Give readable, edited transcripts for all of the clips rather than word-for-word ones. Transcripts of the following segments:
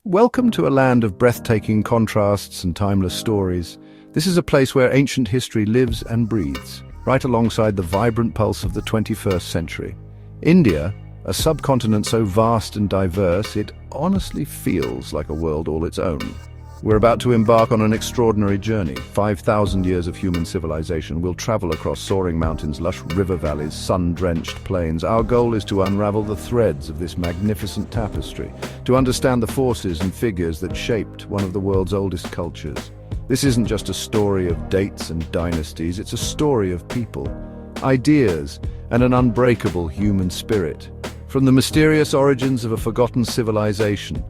Welcome to a land of breathtaking contrasts and timeless stories. This is a place where ancient history lives and breathes, right alongside the vibrant pulse of the 21st century. India, a subcontinent so vast and diverse, it honestly feels like a world all its own. We're about to embark on an extraordinary journey. 5,000 years of human civilization. We'll travel across soaring mountains, lush river valleys, sun-drenched plains. Our goal is to unravel the threads of this magnificent tapestry, to understand the forces and figures that shaped one of the world's oldest cultures. This isn't just a story of dates and dynasties, it's a story of people, ideas, and an unbreakable human spirit. From the mysterious origins of a forgotten civilization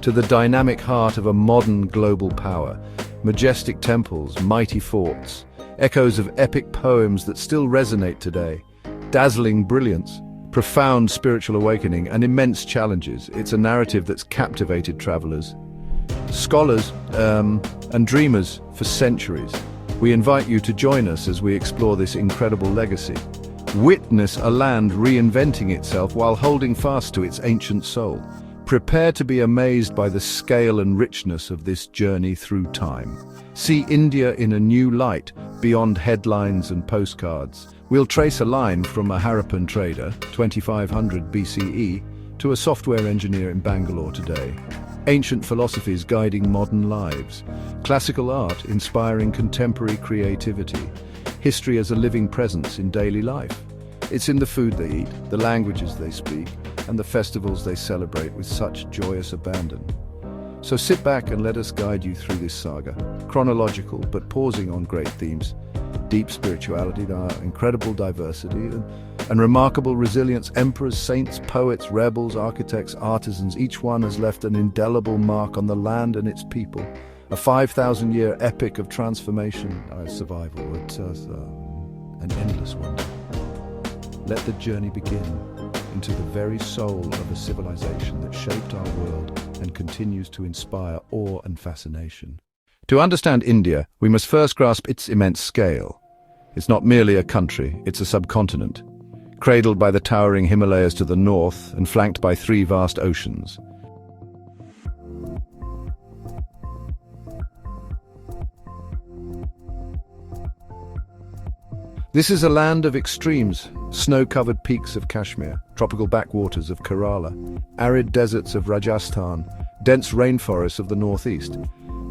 to the dynamic heart of a modern global power, majestic temples, mighty forts, echoes of epic poems that still resonate today, dazzling brilliance, profound spiritual awakening, and immense challenges. It's a narrative that's captivated travelers, scholars, and dreamers for centuries. We invite you to join us as we explore this incredible legacy. Witness a land reinventing itself while holding fast to its ancient soul. Prepare to be amazed by the scale and richness of this journey through time. See India in a new light, beyond headlines and postcards. We'll trace a line from a Harappan trader, 2500 BCE, to a software engineer in Bangalore today. Ancient philosophies guiding modern lives. Classical art inspiring contemporary creativity. History as a living presence in daily life. It's in the food they eat, the languages they speak, and the festivals they celebrate with such joyous abandon. So sit back and let us guide you through this saga, chronological but pausing on great themes, deep spirituality, incredible diversity, and remarkable resilience. Emperors, saints, poets, rebels, architects, artisans, each one has left an indelible mark on the land and its people. A 5,000-year epic of transformation, survival, but an endless wonder. Let the journey begin into the very soul of a civilization that shaped our world and continues to inspire awe and fascination. To understand India, we must first grasp its immense scale. It's not merely a country, it's a subcontinent, cradled by the towering Himalayas to the north and flanked by three vast oceans. This is a land of extremes, snow-covered peaks of Kashmir, tropical backwaters of Kerala, arid deserts of Rajasthan, dense rainforests of the northeast.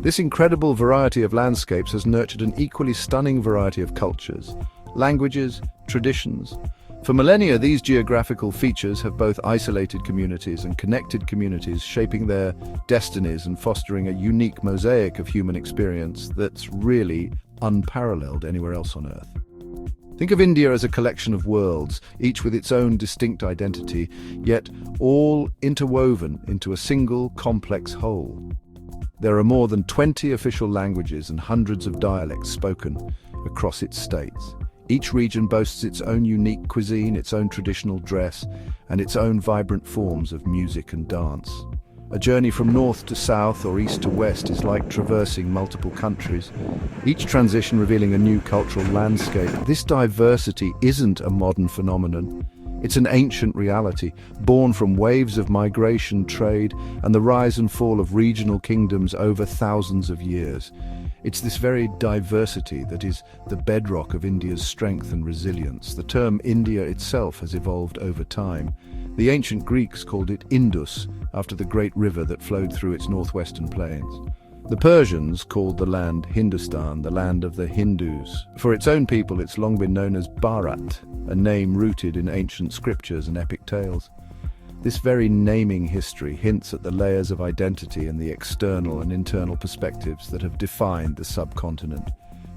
This incredible variety of landscapes has nurtured an equally stunning variety of cultures, languages, traditions. For millennia, these geographical features have both isolated communities and connected communities, shaping their destinies and fostering a unique mosaic of human experience that's really unparalleled anywhere else on Earth. Think of India as a collection of worlds, each with its own distinct identity, yet all interwoven into a single, complex whole. There are more than 20 official languages and hundreds of dialects spoken across its states. Each region boasts its own unique cuisine, its own traditional dress, and its own vibrant forms of music and dance. A journey from north to south or east to west is like traversing multiple countries, each transition revealing a new cultural landscape. This diversity isn't a modern phenomenon. It's an ancient reality, born from waves of migration, trade, and the rise and fall of regional kingdoms over thousands of years. It's this very diversity that is the bedrock of India's strength and resilience. The term India itself has evolved over time. The ancient Greeks called it Indus, after the great river that flowed through its northwestern plains. The Persians called the land Hindustan, the land of the Hindus. For its own people, it's long been known as Bharat, a name rooted in ancient scriptures and epic tales. This very naming history hints at the layers of identity and the external and internal perspectives that have defined the subcontinent.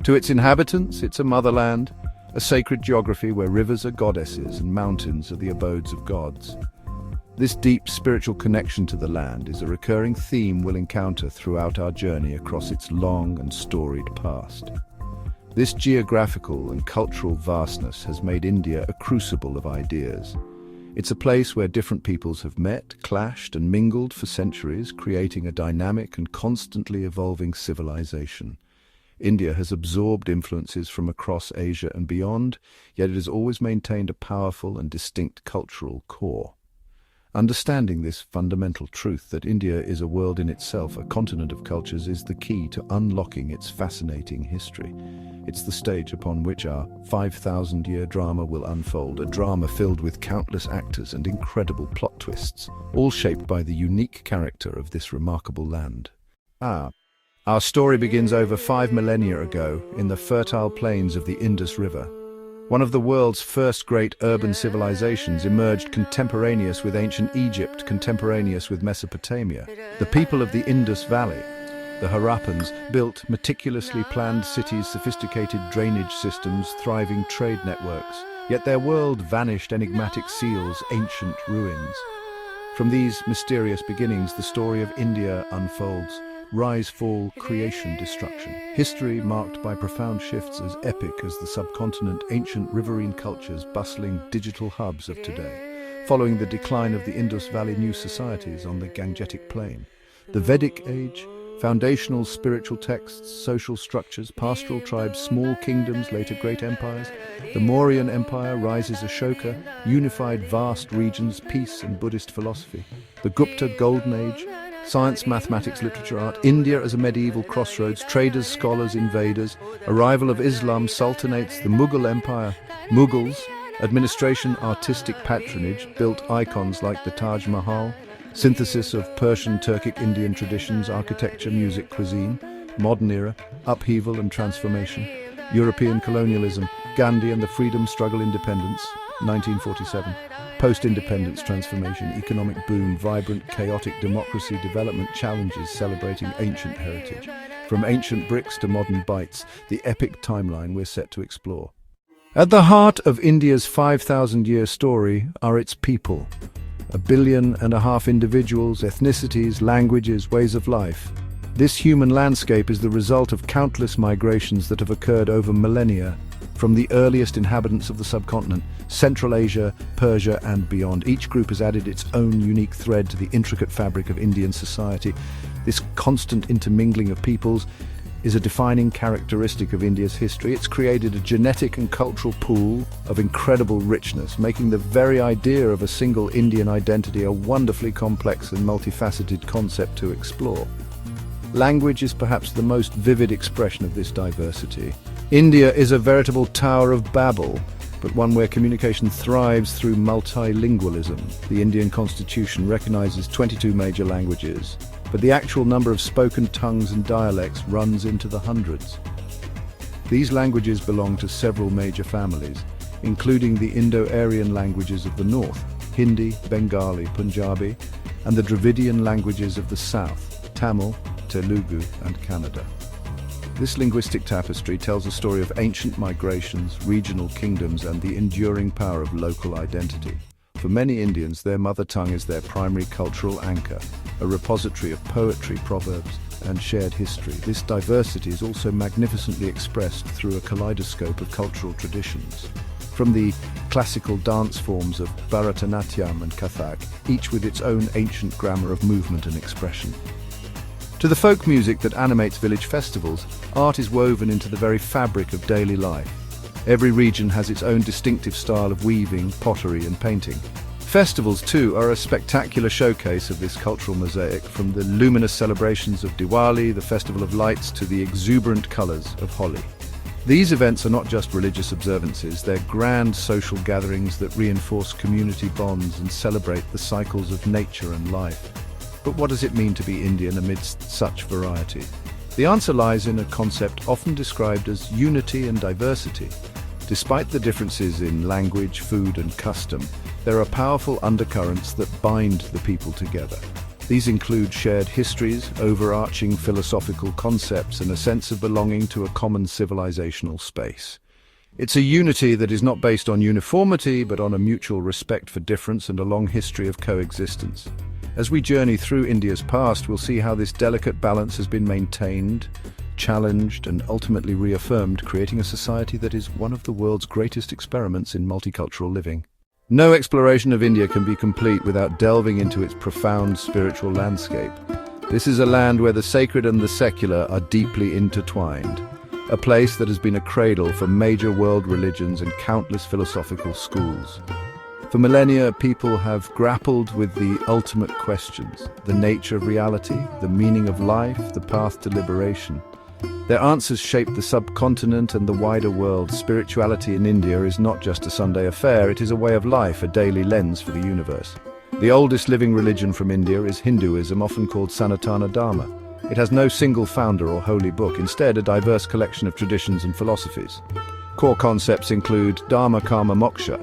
To its inhabitants, it's a motherland, a sacred geography where rivers are goddesses and mountains are the abodes of gods. This deep spiritual connection to the land is a recurring theme we'll encounter throughout our journey across its long and storied past. This geographical and cultural vastness has made India a crucible of ideas. It's a place where different peoples have met, clashed, and mingled for centuries, creating a dynamic and constantly evolving civilization. India has absorbed influences from across Asia and beyond, yet it has always maintained a powerful and distinct cultural core. Understanding this fundamental truth that India is a world in itself, a continent of cultures, is the key to unlocking its fascinating history. It's the stage upon which our 5,000-year drama will unfold, a drama filled with countless actors and incredible plot twists, all shaped by the unique character of this remarkable land. Our story begins over 5 millennia ago in the fertile plains of the Indus River. One of the world's first great urban civilizations emerged contemporaneous with ancient Egypt, contemporaneous with Mesopotamia. The people of the Indus Valley, the Harappans, built meticulously planned cities, sophisticated drainage systems, thriving trade networks. Yet their world vanished enigmatic seals, ancient ruins. From these mysterious beginnings, the story of India unfolds. Rise, fall, creation, destruction. History marked by profound shifts as epic as the subcontinent, ancient riverine cultures, bustling digital hubs of today. Following the decline of the Indus Valley, new societies on the Gangetic Plain. The Vedic age, foundational spiritual texts, social structures, pastoral tribes, small kingdoms, later great empires. The Mauryan Empire rises, Ashoka, unified vast regions, peace and Buddhist philosophy. The Gupta Golden Age, science, mathematics, literature, art. India as a medieval crossroads, traders, scholars, invaders. Arrival of Islam, sultanates, the Mughal Empire. Mughals, administration, artistic patronage, built icons like the Taj Mahal. Synthesis of Persian, Turkic, Indian traditions, architecture, music, cuisine. Modern era, upheaval and transformation. European colonialism, Gandhi and the freedom struggle, independence, 1947. Post-independence transformation, economic boom, vibrant, chaotic democracy, development challenges, celebrating ancient heritage. From ancient bricks to modern bytes, the epic timeline we're set to explore. At the heart of India's 5,000-year story are its people. 1.5 billion individuals, ethnicities, languages, ways of life. This human landscape is the result of countless migrations that have occurred over millennia, from the earliest inhabitants of the subcontinent, Central Asia, Persia and beyond. Each group has added its own unique thread to the intricate fabric of Indian society. This constant intermingling of peoples is a defining characteristic of India's history. It's created a genetic and cultural pool of incredible richness, making the very idea of a single Indian identity a wonderfully complex and multifaceted concept to explore. Language is perhaps the most vivid expression of this diversity. India is a veritable Tower of Babel, but one where communication thrives through multilingualism. The Indian constitution recognizes 22 major languages, but the actual number of spoken tongues and dialects runs into the hundreds. These languages belong to several major families, including the Indo-Aryan languages of the north, Hindi, Bengali, Punjabi, and the Dravidian languages of the south, Tamil, Telugu, and Kannada. This linguistic tapestry tells a story of ancient migrations, regional kingdoms, and the enduring power of local identity. For many Indians, their mother tongue is their primary cultural anchor, a repository of poetry, proverbs, and shared history. This diversity is also magnificently expressed through a kaleidoscope of cultural traditions. From the classical dance forms of Bharatanatyam and Kathak, each with its own ancient grammar of movement and expression, to the folk music that animates village festivals, art is woven into the very fabric of daily life. Every region has its own distinctive style of weaving, pottery, and painting. Festivals, too, are a spectacular showcase of this cultural mosaic, from the luminous celebrations of Diwali, the Festival of Lights, to the exuberant colors of Holi. These events are not just religious observances, they're grand social gatherings that reinforce community bonds and celebrate the cycles of nature and life. But what does it mean to be Indian amidst such variety? The answer lies in a concept often described as unity and diversity. Despite the differences in language, food, and custom, there are powerful undercurrents that bind the people together. These include shared histories, overarching philosophical concepts, and a sense of belonging to a common civilizational space. It's a unity that is not based on uniformity, but on a mutual respect for difference and a long history of coexistence. As we journey through India's past, we'll see how this delicate balance has been maintained, challenged, and ultimately reaffirmed, creating a society that is one of the world's greatest experiments in multicultural living. No exploration of India can be complete without delving into its profound spiritual landscape. This is a land where the sacred and the secular are deeply intertwined, a place that has been a cradle for major world religions and countless philosophical schools. For millennia, people have grappled with the ultimate questions: the nature of reality, the meaning of life, the path to liberation. Their answers shape the subcontinent and the wider world. Spirituality in India is not just a Sunday affair, it is a way of life, a daily lens for the universe. The oldest living religion from India is Hinduism, often called Sanatana Dharma. It has no single founder or holy book, instead a diverse collection of traditions and philosophies. Core concepts include Dharma, Karma, Moksha.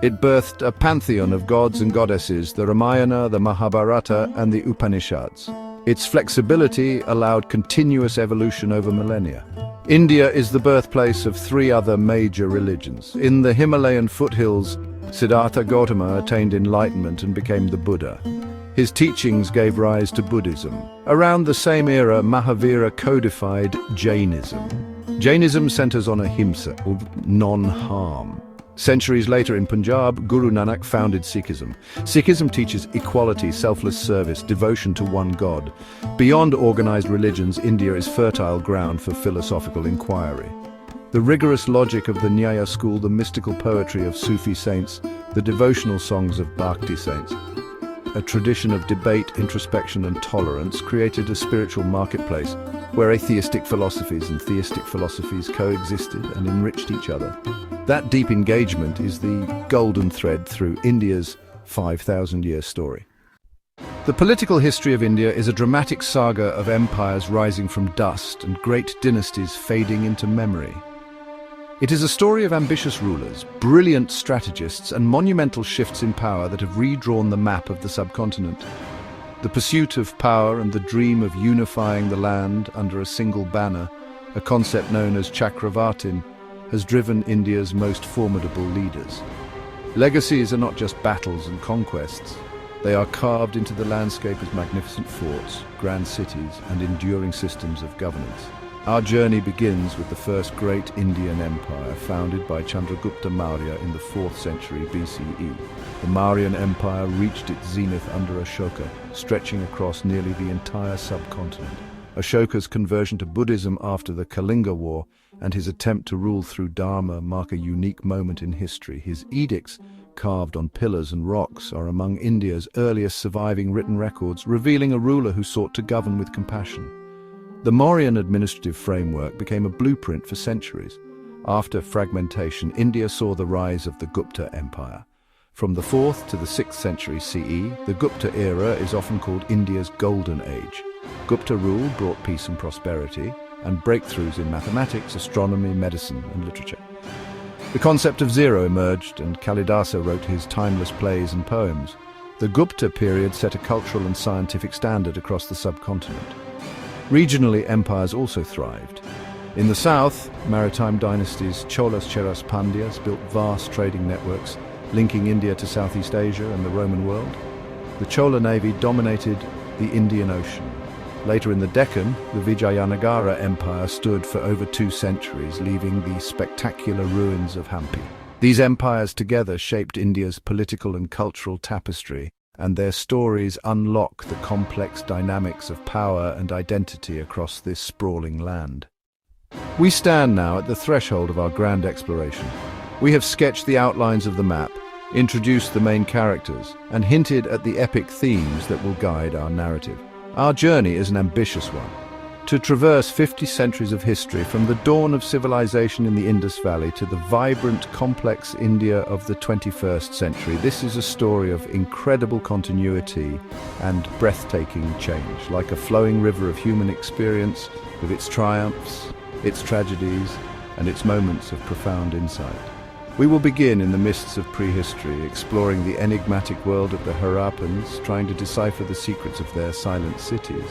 It birthed a pantheon of gods and goddesses, the Ramayana, the Mahabharata, and the Upanishads. Its flexibility allowed continuous evolution over millennia. India is the birthplace of three other major religions. In the Himalayan foothills, Siddhartha Gautama attained enlightenment and became the Buddha. His teachings gave rise to Buddhism. Around the same era, Mahavira codified Jainism. Jainism centers on ahimsa, or non-harm. Centuries later in Punjab, Guru Nanak founded Sikhism. Sikhism teaches equality, selfless service, devotion to one God. Beyond organized religions, India is fertile ground for philosophical inquiry. The rigorous logic of the Nyaya school, the mystical poetry of Sufi saints, the devotional songs of Bhakti saints, a tradition of debate, introspection and tolerance created a spiritual marketplace where atheistic philosophies and theistic philosophies coexisted and enriched each other. That deep engagement is the golden thread through India's 5,000-year story. The political history of India is a dramatic saga of empires rising from dust and great dynasties fading into memory. It is a story of ambitious rulers, brilliant strategists, and monumental shifts in power that have redrawn the map of the subcontinent. The pursuit of power and the dream of unifying the land under a single banner, a concept known as Chakravartin, has driven India's most formidable leaders. Legacies are not just battles and conquests. They are carved into the landscape as magnificent forts, grand cities, and enduring systems of governance. Our journey begins with the first great Indian empire, founded by Chandragupta Maurya in the 4th century BCE. The Mauryan Empire reached its zenith under Ashoka, stretching across nearly the entire subcontinent. Ashoka's conversion to Buddhism after the Kalinga War and his attempt to rule through Dharma mark a unique moment in history. His edicts, carved on pillars and rocks, are among India's earliest surviving written records, revealing a ruler who sought to govern with compassion. The Mauryan administrative framework became a blueprint for centuries. After fragmentation, India saw the rise of the Gupta Empire. From the 4th to the 6th century CE, the Gupta era is often called India's Golden Age. Gupta rule brought peace and prosperity, and breakthroughs in mathematics, astronomy, medicine, and literature. The concept of zero emerged, and Kalidasa wrote his timeless plays and poems. The Gupta period set a cultural and scientific standard across the subcontinent. Regionally, empires also thrived. In the south, maritime dynasties Cholas, Cheras, Pandyas built vast trading networks, linking India to Southeast Asia and the Roman world. The Chola navy dominated the Indian Ocean. Later in the Deccan, the Vijayanagara Empire stood for over 2 centuries, leaving the spectacular ruins of Hampi. These empires together shaped India's political and cultural tapestry, and their stories unlock the complex dynamics of power and identity across this sprawling land. We stand now at the threshold of our grand exploration. We have sketched the outlines of the map, introduced the main characters, and hinted at the epic themes that will guide our narrative. Our journey is an ambitious one. To traverse 50 centuries of history, from the dawn of civilization in the Indus Valley to the vibrant, complex India of the 21st century, this is a story of incredible continuity and breathtaking change, like a flowing river of human experience, with its triumphs, its tragedies, and its moments of profound insight. We will begin in the mists of prehistory, exploring the enigmatic world of the Harappans, trying to decipher the secrets of their silent cities.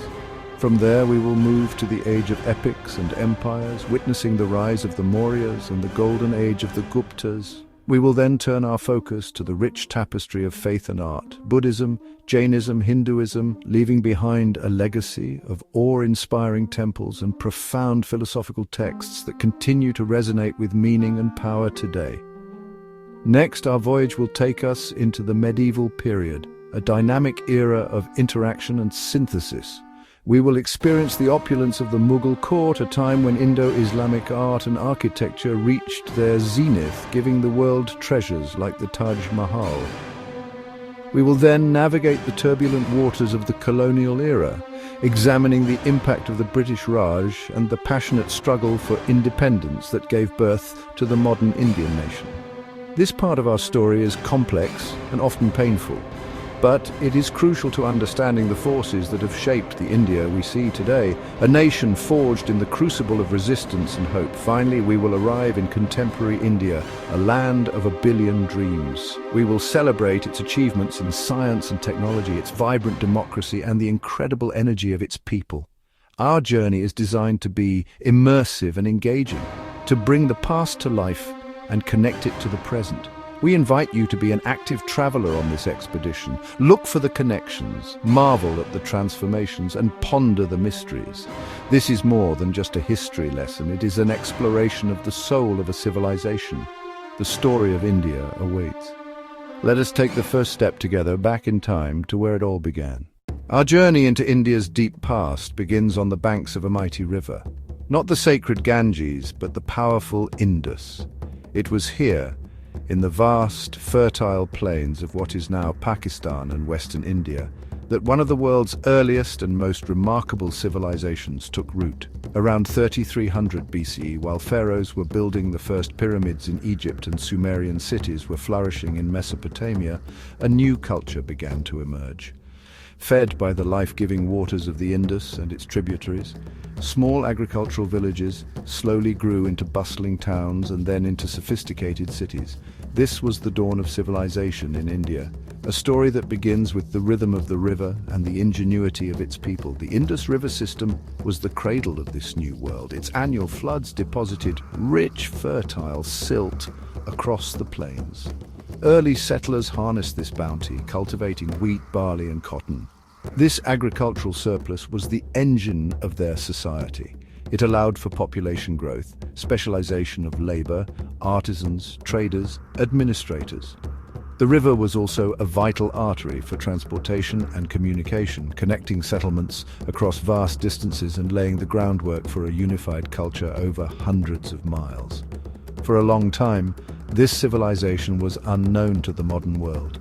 From there we will move to the age of epics and empires, witnessing the rise of the Mauryas and the golden age of the Guptas. We will then turn our focus to the rich tapestry of faith and art, Buddhism, Jainism, Hinduism, leaving behind a legacy of awe-inspiring temples and profound philosophical texts that continue to resonate with meaning and power today. Next, our voyage will take us into the medieval period, a dynamic era of interaction and synthesis, We will experience the opulence of the Mughal court, a time when Indo-Islamic art and architecture reached their zenith, giving the world treasures like the Taj Mahal. We will then navigate the turbulent waters of the colonial era, examining the impact of the British Raj and the passionate struggle for independence that gave birth to the modern Indian nation. This part of our story is complex and often painful, but it is crucial to understanding the forces that have shaped the India we see today, a nation forged in the crucible of resistance and hope. Finally, we will arrive in contemporary India, a land of a billion dreams. We will celebrate its achievements in science and technology, its vibrant democracy, and the incredible energy of its people. Our journey is designed to be immersive and engaging, to bring the past to life and connect it to the present. We invite you to be an active traveler on this expedition. Look for the connections, marvel at the transformations, and ponder the mysteries. This is more than just a history lesson. It is an exploration of the soul of a civilization. The story of India awaits. Let us take the first step together back in time to where it all began. Our journey into India's deep past begins on the banks of a mighty river. Not the sacred Ganges, but the powerful Indus. It was here, in the vast, fertile plains of what is now Pakistan and Western India, that one of the world's earliest and most remarkable civilizations took root. Around 3300 BCE, while pharaohs were building the first pyramids in Egypt and Sumerian cities were flourishing in Mesopotamia, a new culture began to emerge. Fed by the life-giving waters of the Indus and its tributaries, small agricultural villages slowly grew into bustling towns and then into sophisticated cities. This was the dawn of civilization in India, a story that begins with the rhythm of the river and the ingenuity of its people. The Indus River system was the cradle of this new world. Its annual floods deposited rich, fertile silt across the plains. Early settlers harnessed this bounty, cultivating wheat, barley, and cotton. This agricultural surplus was the engine of their society. It allowed for population growth, specialization of labor, artisans, traders, administrators. The river was also a vital artery for transportation and communication, connecting settlements across vast distances and laying the groundwork for a unified culture over hundreds of miles. For a long time, this civilization was unknown to the modern world.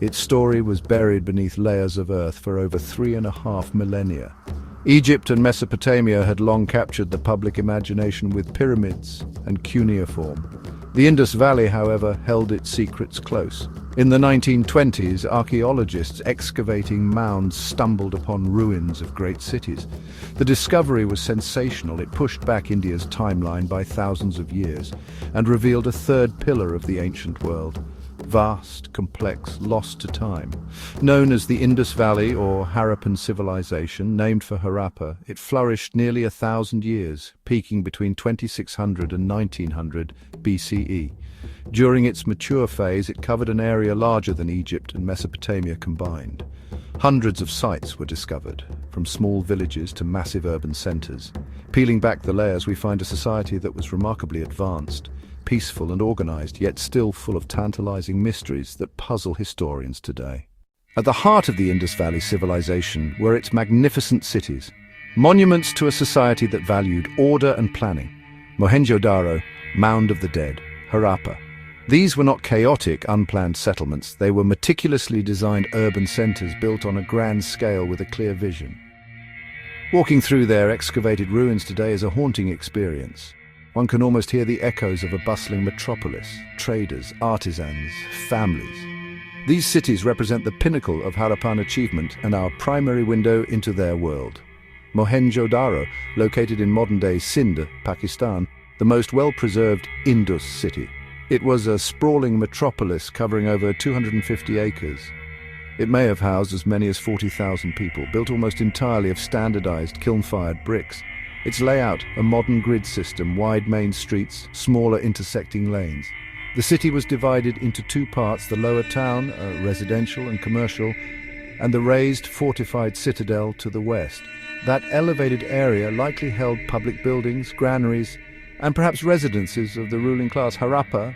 Its story was buried beneath layers of earth for over 3.5 millennia. Egypt and Mesopotamia had long captured the public imagination with pyramids and cuneiform. The Indus Valley, however, held its secrets close. In the 1920s, archaeologists excavating mounds stumbled upon ruins of great cities. The discovery was sensational. It pushed back India's timeline by thousands of years and revealed a third pillar of the ancient world. Vast, complex, lost to time. Known as the Indus Valley or Harappan civilization, named for Harappa, it flourished nearly 1,000 years, peaking between 2600 and 1900 BCE. During its mature phase, it covered an area larger than Egypt and Mesopotamia combined. Hundreds of sites were discovered, from small villages to massive urban centers. Peeling back the layers, we find a society that was remarkably advanced, peaceful and organized, yet still full of tantalizing mysteries that puzzle historians today. At the heart of the Indus Valley civilization were its magnificent cities, monuments to a society that valued order and planning. Mohenjo-daro, Mound of the Dead, Harappa. These were not chaotic, unplanned settlements. They were meticulously designed urban centers built on a grand scale with a clear vision. Walking through their excavated ruins today is a haunting experience. One can almost hear the echoes of a bustling metropolis, traders, artisans, families. These cities represent the pinnacle of Harappan achievement and our primary window into their world. Mohenjo-daro, located in modern-day Sindh, Pakistan, the most well-preserved Indus city. It was a sprawling metropolis covering over 250 acres. It may have housed as many as 40,000 people, built almost entirely of standardized kiln-fired bricks. Its layout, a modern grid system, wide main streets, smaller intersecting lanes. The city was divided into two parts, the lower town, residential and commercial, and the raised, fortified citadel to the west. That elevated area likely held public buildings, granaries, and perhaps residences of the ruling class. Harappa,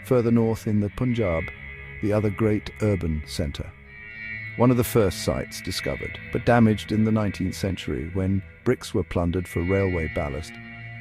further north in the Punjab, the other great urban center. one of the first sites discovered, but damaged in the 19th century when bricks were plundered for railway ballast.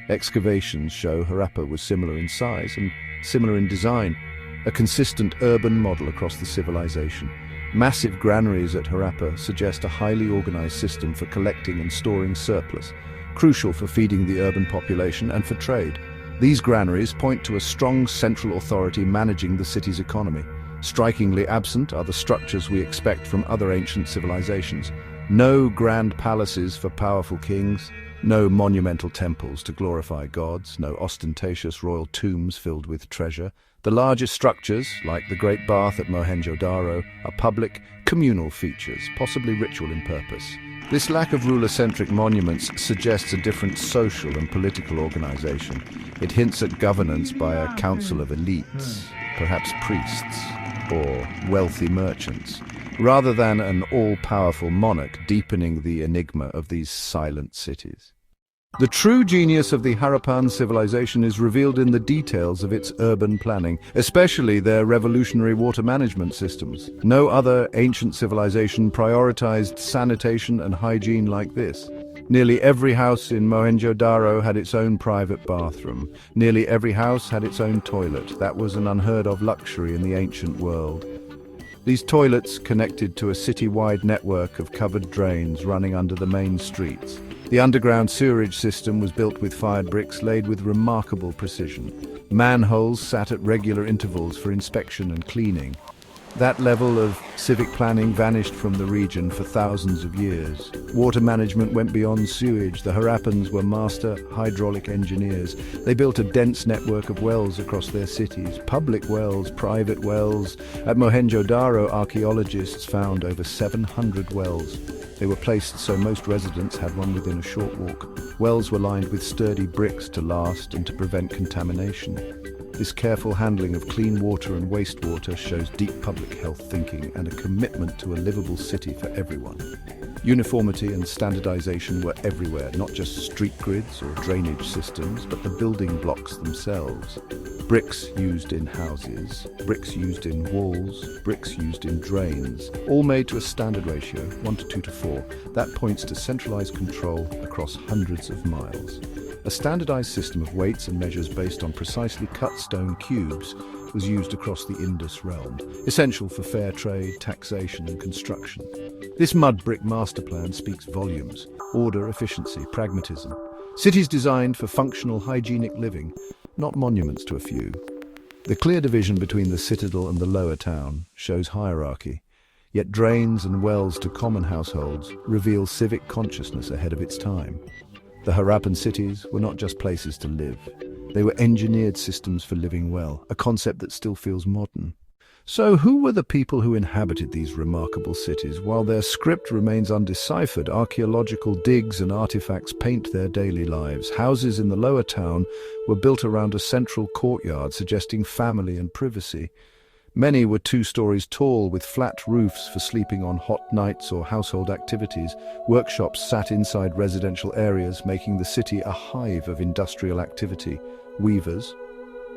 Excavations show Harappa was similar in size and similar in design, a consistent urban model across the civilization. Massive granaries at Harappa suggest a highly organized system for collecting and storing surplus, crucial for feeding the urban population and for trade. These granaries point to a strong central authority managing the city's economy. Strikingly absent are the structures we expect from other ancient civilizations. No grand palaces for powerful kings, no monumental temples to glorify gods, no ostentatious royal tombs filled with treasure. The largest structures, like the Great Bath at Mohenjo-Daro, are public, communal features, possibly ritual in purpose. This lack of ruler-centric monuments suggests a different social and political organization. It hints at governance by a council of elites, perhaps priests or wealthy merchants, rather than an all-powerful monarch, deepening the enigma of these silent cities. The true genius of the Harappan civilization is revealed in the details of its urban planning, especially their revolutionary water management systems. No other ancient civilization prioritized sanitation and hygiene like this. Nearly every house in Mohenjo-Daro had its own private bathroom. Nearly every house had its own toilet. That was an unheard-of luxury in the ancient world. These toilets connected to a city-wide network of covered drains running under the main streets. The underground sewerage system was built with fired bricks laid with remarkable precision. Manholes sat at regular intervals for inspection and cleaning. That level of civic planning vanished from the region for thousands of years. Water management went beyond sewage. The Harappans were master hydraulic engineers. They built a dense network of wells across their cities, public wells, private wells. At Mohenjo-Daro, archaeologists found over 700 wells. They were placed so most residents had one within a short walk. Wells were lined with sturdy bricks to last and to prevent contamination. This careful handling of clean water and wastewater shows deep public health thinking and a commitment to a livable city for everyone. Uniformity and standardization were everywhere, not just street grids or drainage systems, but the building blocks themselves. Bricks used in houses, bricks used in walls, bricks used in drains, all made to a standard ratio, 1 to 2 to 4. That points to centralized control across hundreds of miles. A standardized system of weights and measures based on precisely cut stone cubes was used across the Indus realm, essential for fair trade, taxation and construction. This mud brick master plan speaks volumes: order, efficiency, pragmatism. Cities designed for functional, hygienic living, not monuments to a few. The clear division between the citadel and the lower town shows hierarchy, yet drains and wells to common households reveal civic consciousness ahead of its time. The Harappan cities were not just places to live. They were engineered systems for living well, a concept that still feels modern. So who were the people who inhabited these remarkable cities? While their script remains undeciphered, archaeological digs and artifacts paint their daily lives. Houses in the lower town were built around a central courtyard, suggesting family and privacy. Many were 2 stories tall, with flat roofs for sleeping on hot nights or household activities. Workshops sat inside residential areas, making the city a hive of industrial activity. Weavers,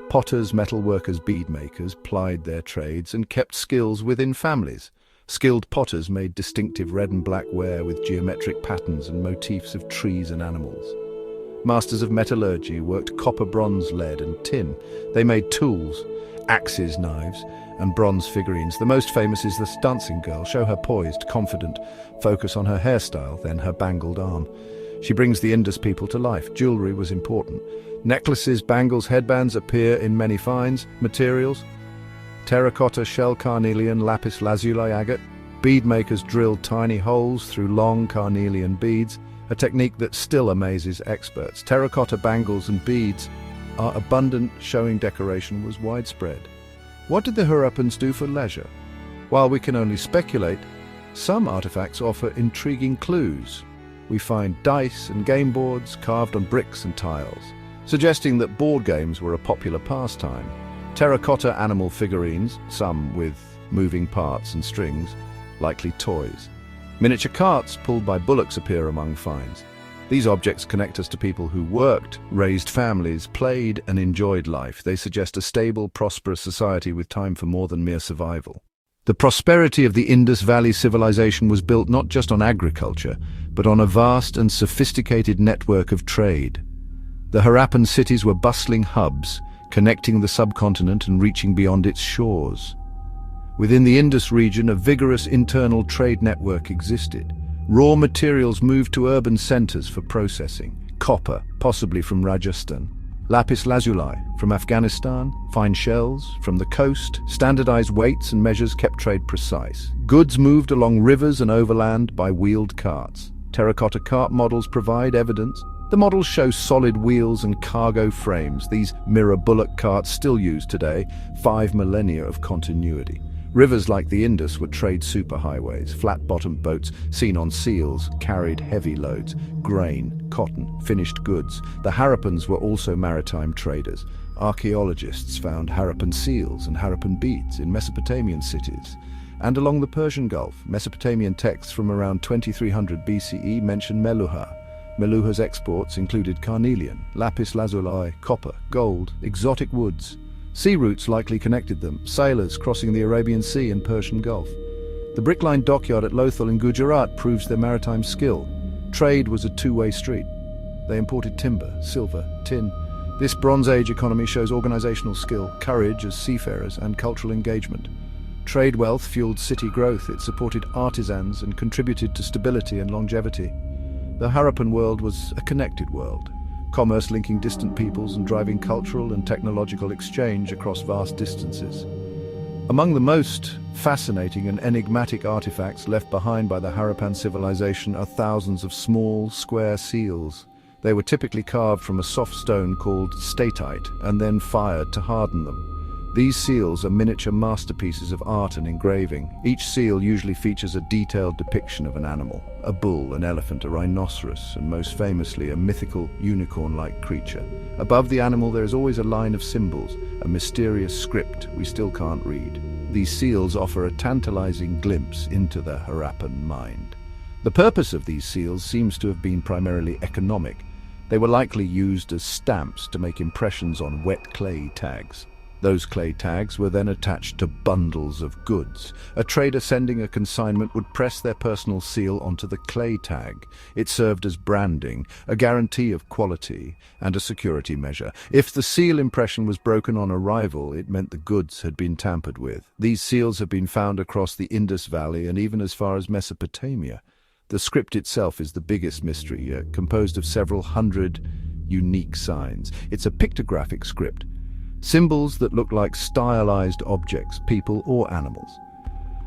potters, metalworkers, beadmakers plied their trades and kept skills within families. Skilled potters made distinctive red and black ware with geometric patterns and motifs of trees and animals. Masters of metallurgy worked copper, bronze, lead and tin. They made tools, axes, knives, and bronze figurines. The most famous is the dancing girl. Show her poised, confident. Focus on her hairstyle, then her bangled arm. She brings the Indus people to life. Jewelry was important. Necklaces, bangles, headbands appear in many finds. Materials: terracotta, shell carnelian, lapis lazuli, agate. Bead makers drilled tiny holes through long carnelian beads, a technique that still amazes experts. Terracotta bangles and beads are abundant, showing decoration was widespread. What did the Harappans do for leisure? While we can only speculate, some artifacts offer intriguing clues. We find dice and game boards carved on bricks and tiles, suggesting that board games were a popular pastime. Terracotta animal figurines, some with moving parts and strings, likely toys. Miniature carts pulled by bullocks appear among finds. These objects connect us to people who worked, raised families, played and enjoyed life. They suggest a stable, prosperous society with time for more than mere survival. The prosperity of the Indus Valley civilization was built not just on agriculture, but on a vast and sophisticated network of trade. The Harappan cities were bustling hubs, connecting the subcontinent and reaching beyond its shores. Within the Indus region, a vigorous internal trade network existed. Raw materials moved to urban centers for processing. Copper, possibly from Rajasthan. Lapis lazuli, from Afghanistan. Fine shells, from the coast. Standardized weights and measures kept trade precise. Goods moved along rivers and overland by wheeled carts. Terracotta cart models provide evidence. The models show solid wheels and cargo frames. These mirror bullock carts still used today, 5 millennia of continuity. Rivers like the Indus were trade superhighways. Flat-bottomed boats seen on seals carried heavy loads, grain, cotton, finished goods. The Harappans were also maritime traders. Archaeologists found Harappan seals and Harappan beads in Mesopotamian cities. And along the Persian Gulf, Mesopotamian texts from around 2300 BCE mention Meluha. Meluha's exports included carnelian, lapis lazuli, copper, gold, exotic woods. Sea routes likely connected them, sailors crossing the Arabian Sea and Persian Gulf. The brick-lined dockyard at Lothal in Gujarat proves their maritime skill. Trade was a two-way street. They imported timber, silver, tin. This Bronze Age economy shows organizational skill, courage as seafarers, and cultural engagement. Trade wealth fueled city growth. It supported artisans and contributed to stability and longevity. The Harappan world was a connected world. Commerce linking distant peoples and driving cultural and technological exchange across vast distances. Among the most fascinating and enigmatic artifacts left behind by the Harappan civilization are thousands of small, square seals. They were typically carved from a soft stone called statite and then fired to harden them. These seals are miniature masterpieces of art and engraving. Each seal usually features a detailed depiction of an animal: a bull, an elephant, a rhinoceros, and most famously a mythical unicorn-like creature. Above the animal there is always a line of symbols, a mysterious script we still can't read. These seals offer a tantalizing glimpse into the Harappan mind. The purpose of these seals seems to have been primarily economic. They were likely used as stamps to make impressions on wet clay tags. Those clay tags were then attached to bundles of goods. A trader sending a consignment would press their personal seal onto the clay tag. It served as branding, a guarantee of quality, and a security measure. If the seal impression was broken on arrival, it meant the goods had been tampered with. These seals have been found across the Indus Valley and even as far as Mesopotamia. The script itself is the biggest mystery, composed of several hundred unique signs. It's a pictographic script. Symbols that look like stylized objects, people or animals.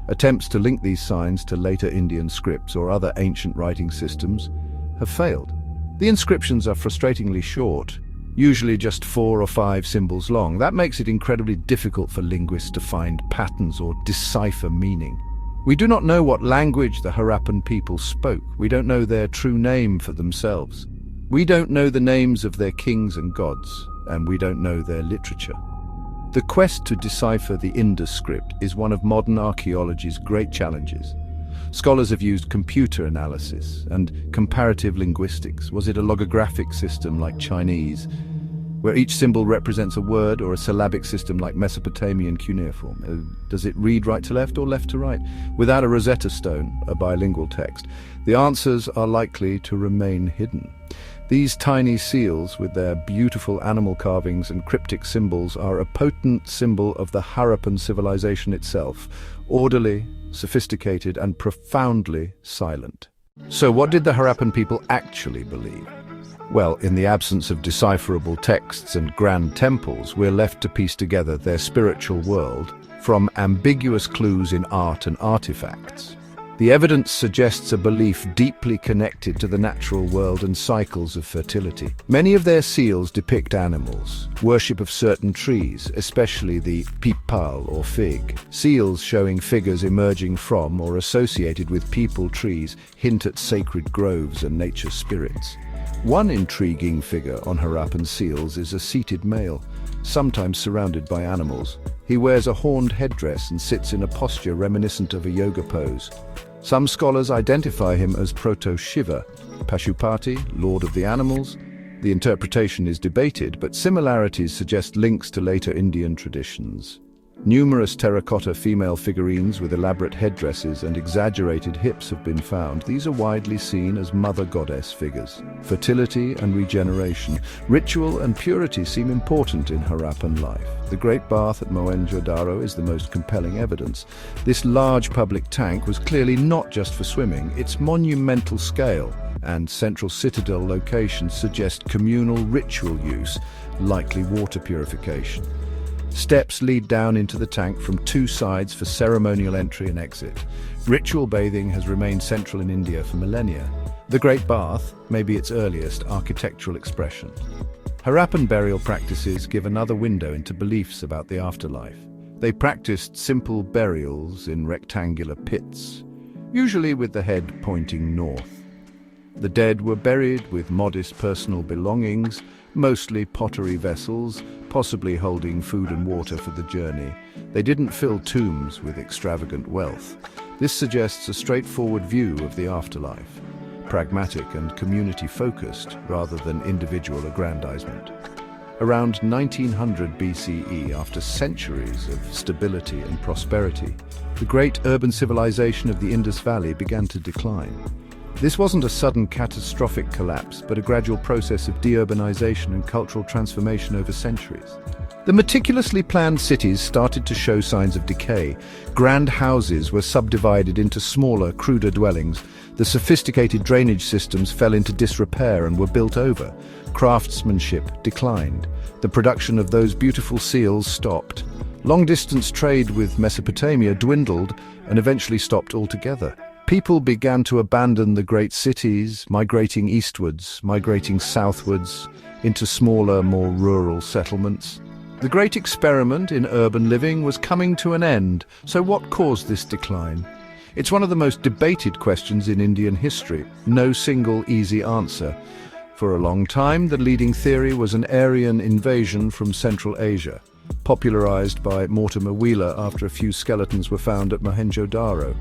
Attempts to link these signs to later Indian scripts or other ancient writing systems have failed. The inscriptions are frustratingly short, usually just 4 or 5 symbols long. That makes it incredibly difficult for linguists to find patterns or decipher meaning. We do not know what language the Harappan people spoke. We don't know their true name for themselves. We don't know the names of their kings and gods, and we don't know their literature. The quest to decipher the Indus script is one of modern archaeology's great challenges. Scholars have used computer analysis and comparative linguistics. Was it a logographic system like Chinese, where each symbol represents a word, or a syllabic system like Mesopotamian cuneiform? Does it read right to left or left to right? Without a Rosetta Stone, a bilingual text, the answers are likely to remain hidden. These tiny seals, with their beautiful animal carvings and cryptic symbols, are a potent symbol of the Harappan civilization itself, orderly, sophisticated, and profoundly silent. So what did the Harappan people actually believe? Well, in the absence of decipherable texts and grand temples, we're left to piece together their spiritual world from ambiguous clues in art and artifacts. The evidence suggests a belief deeply connected to the natural world and cycles of fertility. Many of their seals depict animals, worship of certain trees, especially the pipal or fig. Seals showing figures emerging from or associated with peepal trees hint at sacred groves and nature spirits. One intriguing figure on Harappan seals is a seated male, sometimes surrounded by animals. He wears a horned headdress and sits in a posture reminiscent of a yoga pose. Some scholars identify him as Proto-Shiva, Pashupati, Lord of the Animals. The interpretation is debated, but similarities suggest links to later Indian traditions. Numerous terracotta female figurines with elaborate headdresses and exaggerated hips have been found. These are widely seen as mother goddess figures. Fertility and regeneration, ritual and purity seem important in Harappan life. The Great Bath at Mohenjo-daro is the most compelling evidence. This large public tank was clearly not just for swimming. Its monumental scale and central citadel location suggest communal ritual use, likely water purification. Steps lead down into the tank from two sides for ceremonial entry and exit. Ritual bathing has remained central in India for millennia. The Great Bath may be its earliest architectural expression. Harappan burial practices give another window into beliefs about the afterlife. They practiced simple burials in rectangular pits, usually with the head pointing north. The dead were buried with modest personal belongings, mostly pottery vessels, possibly holding food and water for the journey. They didn't fill tombs with extravagant wealth. This suggests a straightforward view of the afterlife, pragmatic and community-focused rather than individual aggrandizement. Around 1900 BCE, after centuries of stability and prosperity, the great urban civilization of the Indus Valley began to decline. This wasn't a sudden catastrophic collapse, but a gradual process of deurbanization and cultural transformation over centuries. The meticulously planned cities started to show signs of decay. Grand houses were subdivided into smaller, cruder dwellings. The sophisticated drainage systems fell into disrepair and were built over. Craftsmanship declined. The production of those beautiful seals stopped. Long-distance trade with Mesopotamia dwindled and eventually stopped altogether. People began to abandon the great cities, migrating eastwards, migrating southwards, into smaller, more rural settlements. The great experiment in urban living was coming to an end, so what caused this decline? It's one of the most debated questions in Indian history. No single easy answer. For a long time, the leading theory was an Aryan invasion from Central Asia, popularized by Mortimer Wheeler after a few skeletons were found at Mohenjo-daro.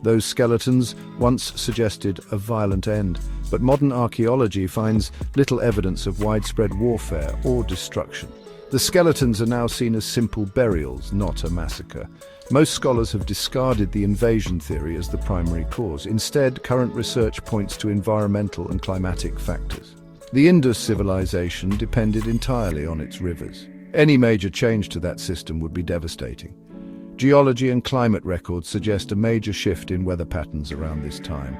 Those skeletons once suggested a violent end, but modern archaeology finds little evidence of widespread warfare or destruction. The skeletons are now seen as simple burials, not a massacre. Most scholars have discarded the invasion theory as the primary cause. Instead, current research points to environmental and climatic factors. The Indus civilization depended entirely on its rivers. Any major change to that system would be devastating. Geology and climate records suggest a major shift in weather patterns around this time.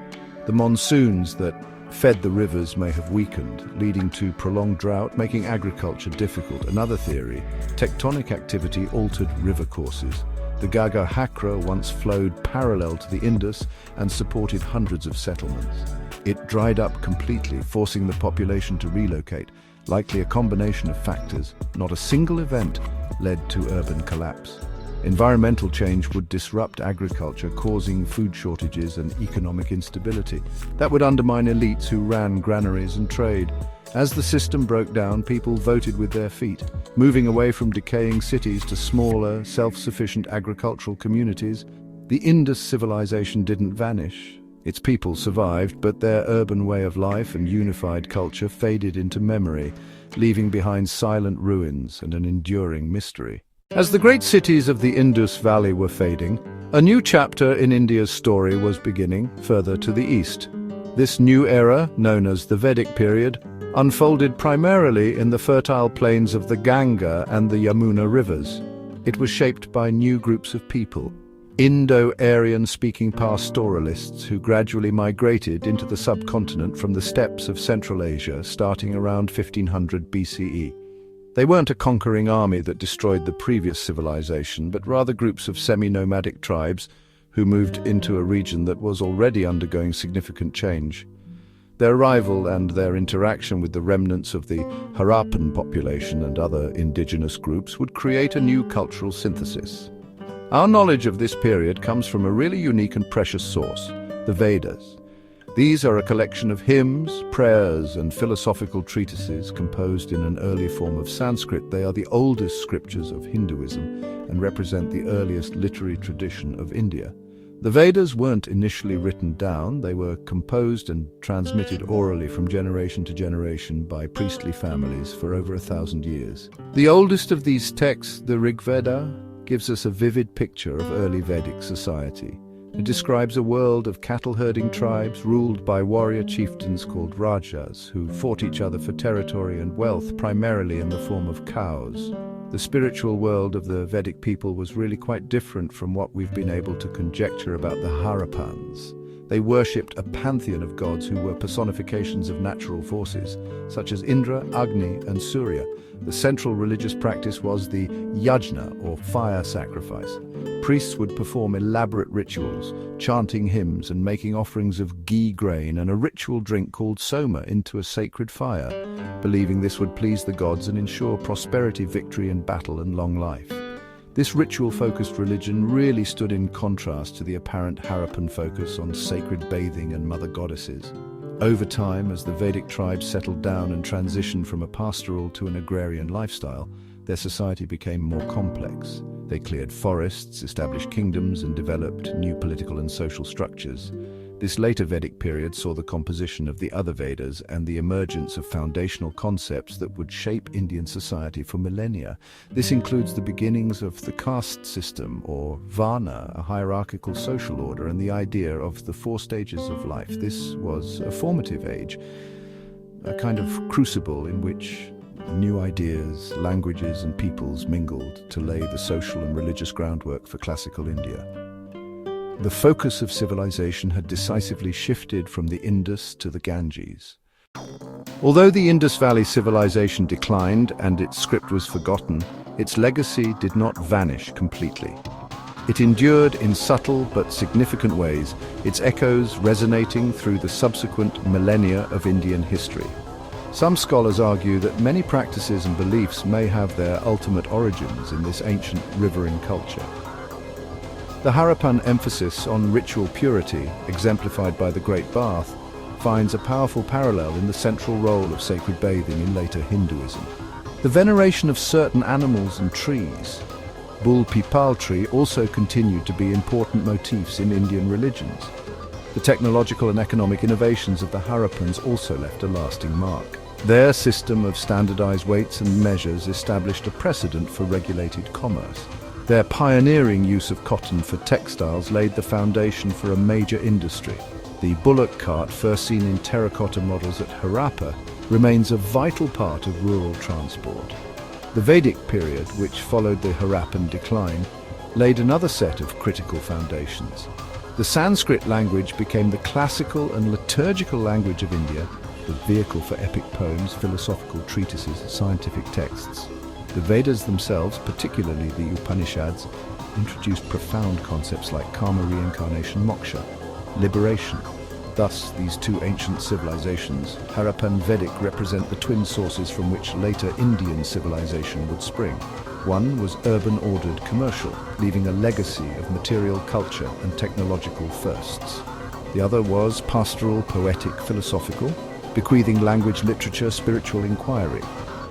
The monsoons that fed the rivers may have weakened, leading to prolonged drought, making agriculture difficult. Another theory, tectonic activity altered river courses. The Ghaggar Hakra once flowed parallel to the Indus and supported hundreds of settlements. It dried up completely, forcing the population to relocate, likely a combination of factors. Not a single event led to urban collapse. Environmental change would disrupt agriculture, causing food shortages and economic instability. That would undermine elites who ran granaries and trade. As the system broke down, people voted with their feet, moving away from decaying cities to smaller, self-sufficient agricultural communities. The Indus civilization didn't vanish. Its people survived, but their urban way of life and unified culture faded into memory, leaving behind silent ruins and an enduring mystery. As the great cities of the Indus Valley were fading, a new chapter in India's story was beginning further to the east. This new era, known as the Vedic period, unfolded primarily in the fertile plains of the Ganga and the Yamuna rivers. It was shaped by new groups of people, Indo-Aryan-speaking pastoralists who gradually migrated into the subcontinent from the steppes of Central Asia starting around 1500 BCE. They weren't a conquering army that destroyed the previous civilization, but rather groups of semi-nomadic tribes who moved into a region that was already undergoing significant change. Their arrival and their interaction with the remnants of the Harappan population and other indigenous groups would create a new cultural synthesis. Our knowledge of this period comes from a really unique and precious source, the Vedas. These are a collection of hymns, prayers, and philosophical treatises composed in an early form of Sanskrit. They are the oldest scriptures of Hinduism and represent the earliest literary tradition of India. The Vedas weren't initially written down. They were composed and transmitted orally from generation to generation by priestly families for over 1,000 years. The oldest of these texts, the Rig Veda, gives us a vivid picture of early Vedic society. It describes a world of cattle-herding tribes ruled by warrior chieftains called Rajas, who fought each other for territory and wealth, primarily in the form of cows. The spiritual world of the Vedic people was really quite different from what we've been able to conjecture about the Harappans. They worshipped a pantheon of gods who were personifications of natural forces, such as Indra, Agni, and Surya. The central religious practice was the yajna, or fire sacrifice. Priests would perform elaborate rituals, chanting hymns and making offerings of ghee grain and a ritual drink called soma into a sacred fire, believing this would please the gods and ensure prosperity, victory in battle, and long life. This ritual-focused religion really stood in contrast to the apparent Harappan focus on sacred bathing and mother goddesses. Over time, as the Vedic tribes settled down and transitioned from a pastoral to an agrarian lifestyle, their society became more complex. They cleared forests, established kingdoms, and developed new political and social structures. This later Vedic period saw the composition of the other Vedas and the emergence of foundational concepts that would shape Indian society for millennia. This includes the beginnings of the caste system, or Varna, a hierarchical social order, and the idea of the 4 stages of life. This was a formative age, a kind of crucible in which new ideas, languages, and peoples mingled to lay the social and religious groundwork for classical India. The focus of civilization had decisively shifted from the Indus to the Ganges. Although the Indus Valley civilization declined and its script was forgotten, its legacy did not vanish completely. It endured in subtle but significant ways, its echoes resonating through the subsequent millennia of Indian history. Some scholars argue that many practices and beliefs may have their ultimate origins in this ancient riverine culture. The Harappan emphasis on ritual purity, exemplified by the Great Bath, finds a powerful parallel in the central role of sacred bathing in later Hinduism. The veneration of certain animals and trees, bull pipal tree, also continued to be important motifs in Indian religions. The technological and economic innovations of the Harappans also left a lasting mark. Their system of standardized weights and measures established a precedent for regulated commerce. Their pioneering use of cotton for textiles laid the foundation for a major industry. The bullock cart, first seen in terracotta models at Harappa, remains a vital part of rural transport. The Vedic period, which followed the Harappan decline, laid another set of critical foundations. The Sanskrit language became the classical and liturgical language of India, the vehicle for epic poems, philosophical treatises, scientific texts. The Vedas themselves, particularly the Upanishads, introduced profound concepts like karma, reincarnation, moksha, liberation. Thus, these two ancient civilizations, Harappa and Vedic, represent the twin sources from which later Indian civilization would spring. One was urban, ordered, commercial, leaving a legacy of material culture and technological firsts. The other was pastoral, poetic, philosophical, bequeathing language, literature, spiritual inquiry.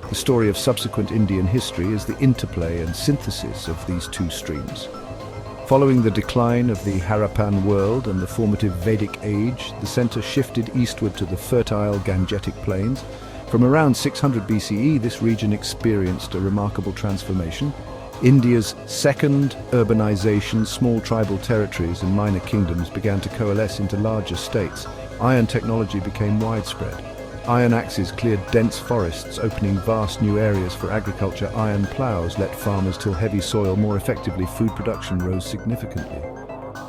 The story of subsequent Indian history is the interplay and synthesis of these two streams. Following the decline of the Harappan world and the formative Vedic age, the center shifted eastward to the fertile Gangetic plains. From around 600 BCE, this region experienced a remarkable transformation. India's second urbanization, small tribal territories and minor kingdoms began to coalesce into larger states. Iron technology became widespread. Iron axes cleared dense forests, opening vast new areas for agriculture. Iron plows let farmers till heavy soil more effectively. Food production rose significantly.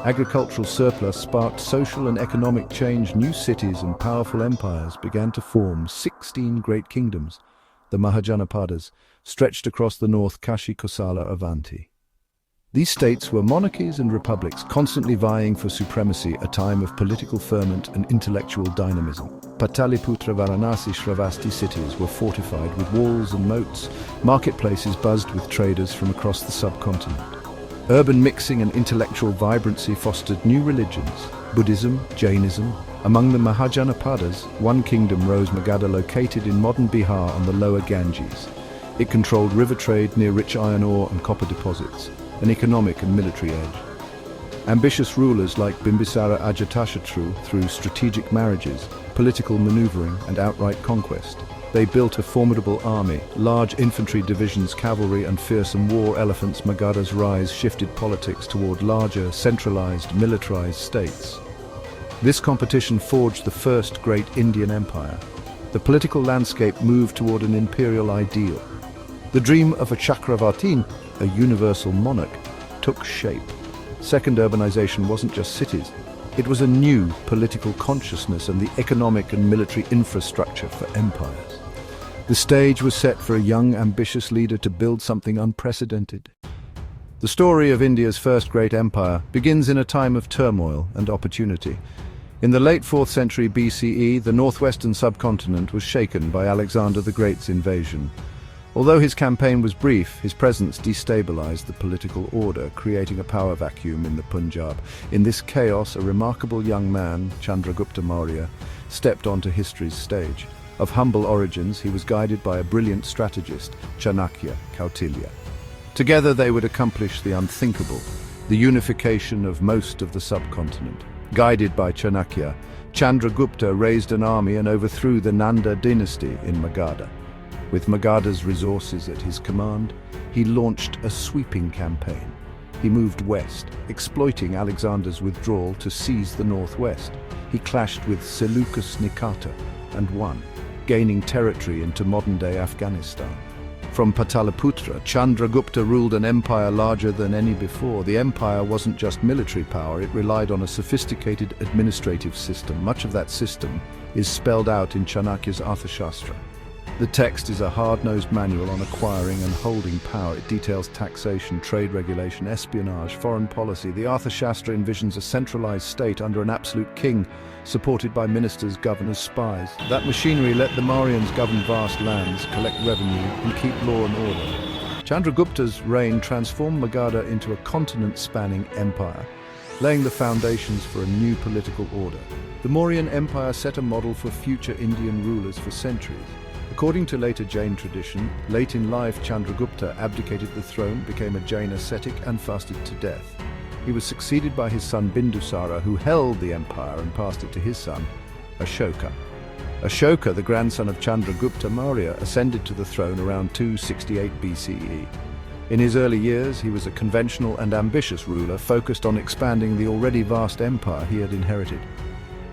Agricultural surplus sparked social and economic change. New cities and powerful empires began to form. 16 great kingdoms, the Mahajanapadas, stretched across the north, Kashi, Kosala, Avanti. These states were monarchies and republics, constantly vying for supremacy, a time of political ferment and intellectual dynamism. Pataliputra, Varanasi, Shravasti cities were fortified with walls and moats. Marketplaces buzzed with traders from across the subcontinent. Urban mixing and intellectual vibrancy fostered new religions, Buddhism, Jainism. Among the Mahajanapadas, one kingdom rose, Magadha, located in modern Bihar on the lower Ganges. It controlled river trade near rich iron ore and copper deposits, an economic and military edge. Ambitious rulers like Bimbisara Ajatashatru, through strategic marriages, political maneuvering, and outright conquest, They built a formidable army, large infantry divisions, cavalry, and fearsome war elephants. Magadha's rise shifted politics toward larger, centralized, militarized states. This competition forged the first great Indian empire. The political landscape moved toward an imperial ideal. The dream of a Chakravartin, a universal monarch, took shape. Second urbanization wasn't just cities. It was a new political consciousness and the economic and military infrastructure for empires. The stage was set for a young, ambitious leader to build something unprecedented. The story of India's first great empire begins in a time of turmoil and opportunity. In the late 4th century BCE, the northwestern subcontinent was shaken by Alexander the Great's invasion. Although his campaign was brief, his presence destabilized the political order, creating a power vacuum in the Punjab. In this chaos, a remarkable young man, Chandragupta Maurya, stepped onto history's stage. Of humble origins, he was guided by a brilliant strategist, Chanakya Kautilya. Together they would accomplish the unthinkable, the unification of most of the subcontinent. Guided by Chanakya, Chandragupta raised an army and overthrew the Nanda dynasty in Magadha. With Magadha's resources at his command, he launched a sweeping campaign. He moved west, exploiting Alexander's withdrawal to seize the northwest. He clashed with Seleucus Nikata and won, gaining territory into modern-day Afghanistan. From Pataliputra, Chandragupta ruled an empire larger than any before. The empire wasn't just military power, it relied on a sophisticated administrative system. Much of that system is spelled out in Chanakya's Arthashastra. The text is a hard-nosed manual on acquiring and holding power. It details taxation, trade regulation, espionage, foreign policy. The Arthashastra envisions a centralized state under an absolute king, supported by ministers, governors, spies. That machinery let the Mauryans govern vast lands, collect revenue, and keep law and order. Chandragupta's reign transformed Magadha into a continent-spanning empire, laying the foundations for a new political order. The Mauryan Empire set a model for future Indian rulers for centuries. According to later Jain tradition, late in life Chandragupta abdicated the throne, became a Jain ascetic, and fasted to death. He was succeeded by his son Bindusara, who held the empire and passed it to his son, Ashoka. Ashoka, the grandson of Chandragupta Maurya, ascended to the throne around 268 BCE. In his early years, he was a conventional and ambitious ruler, focused on expanding the already vast empire he had inherited.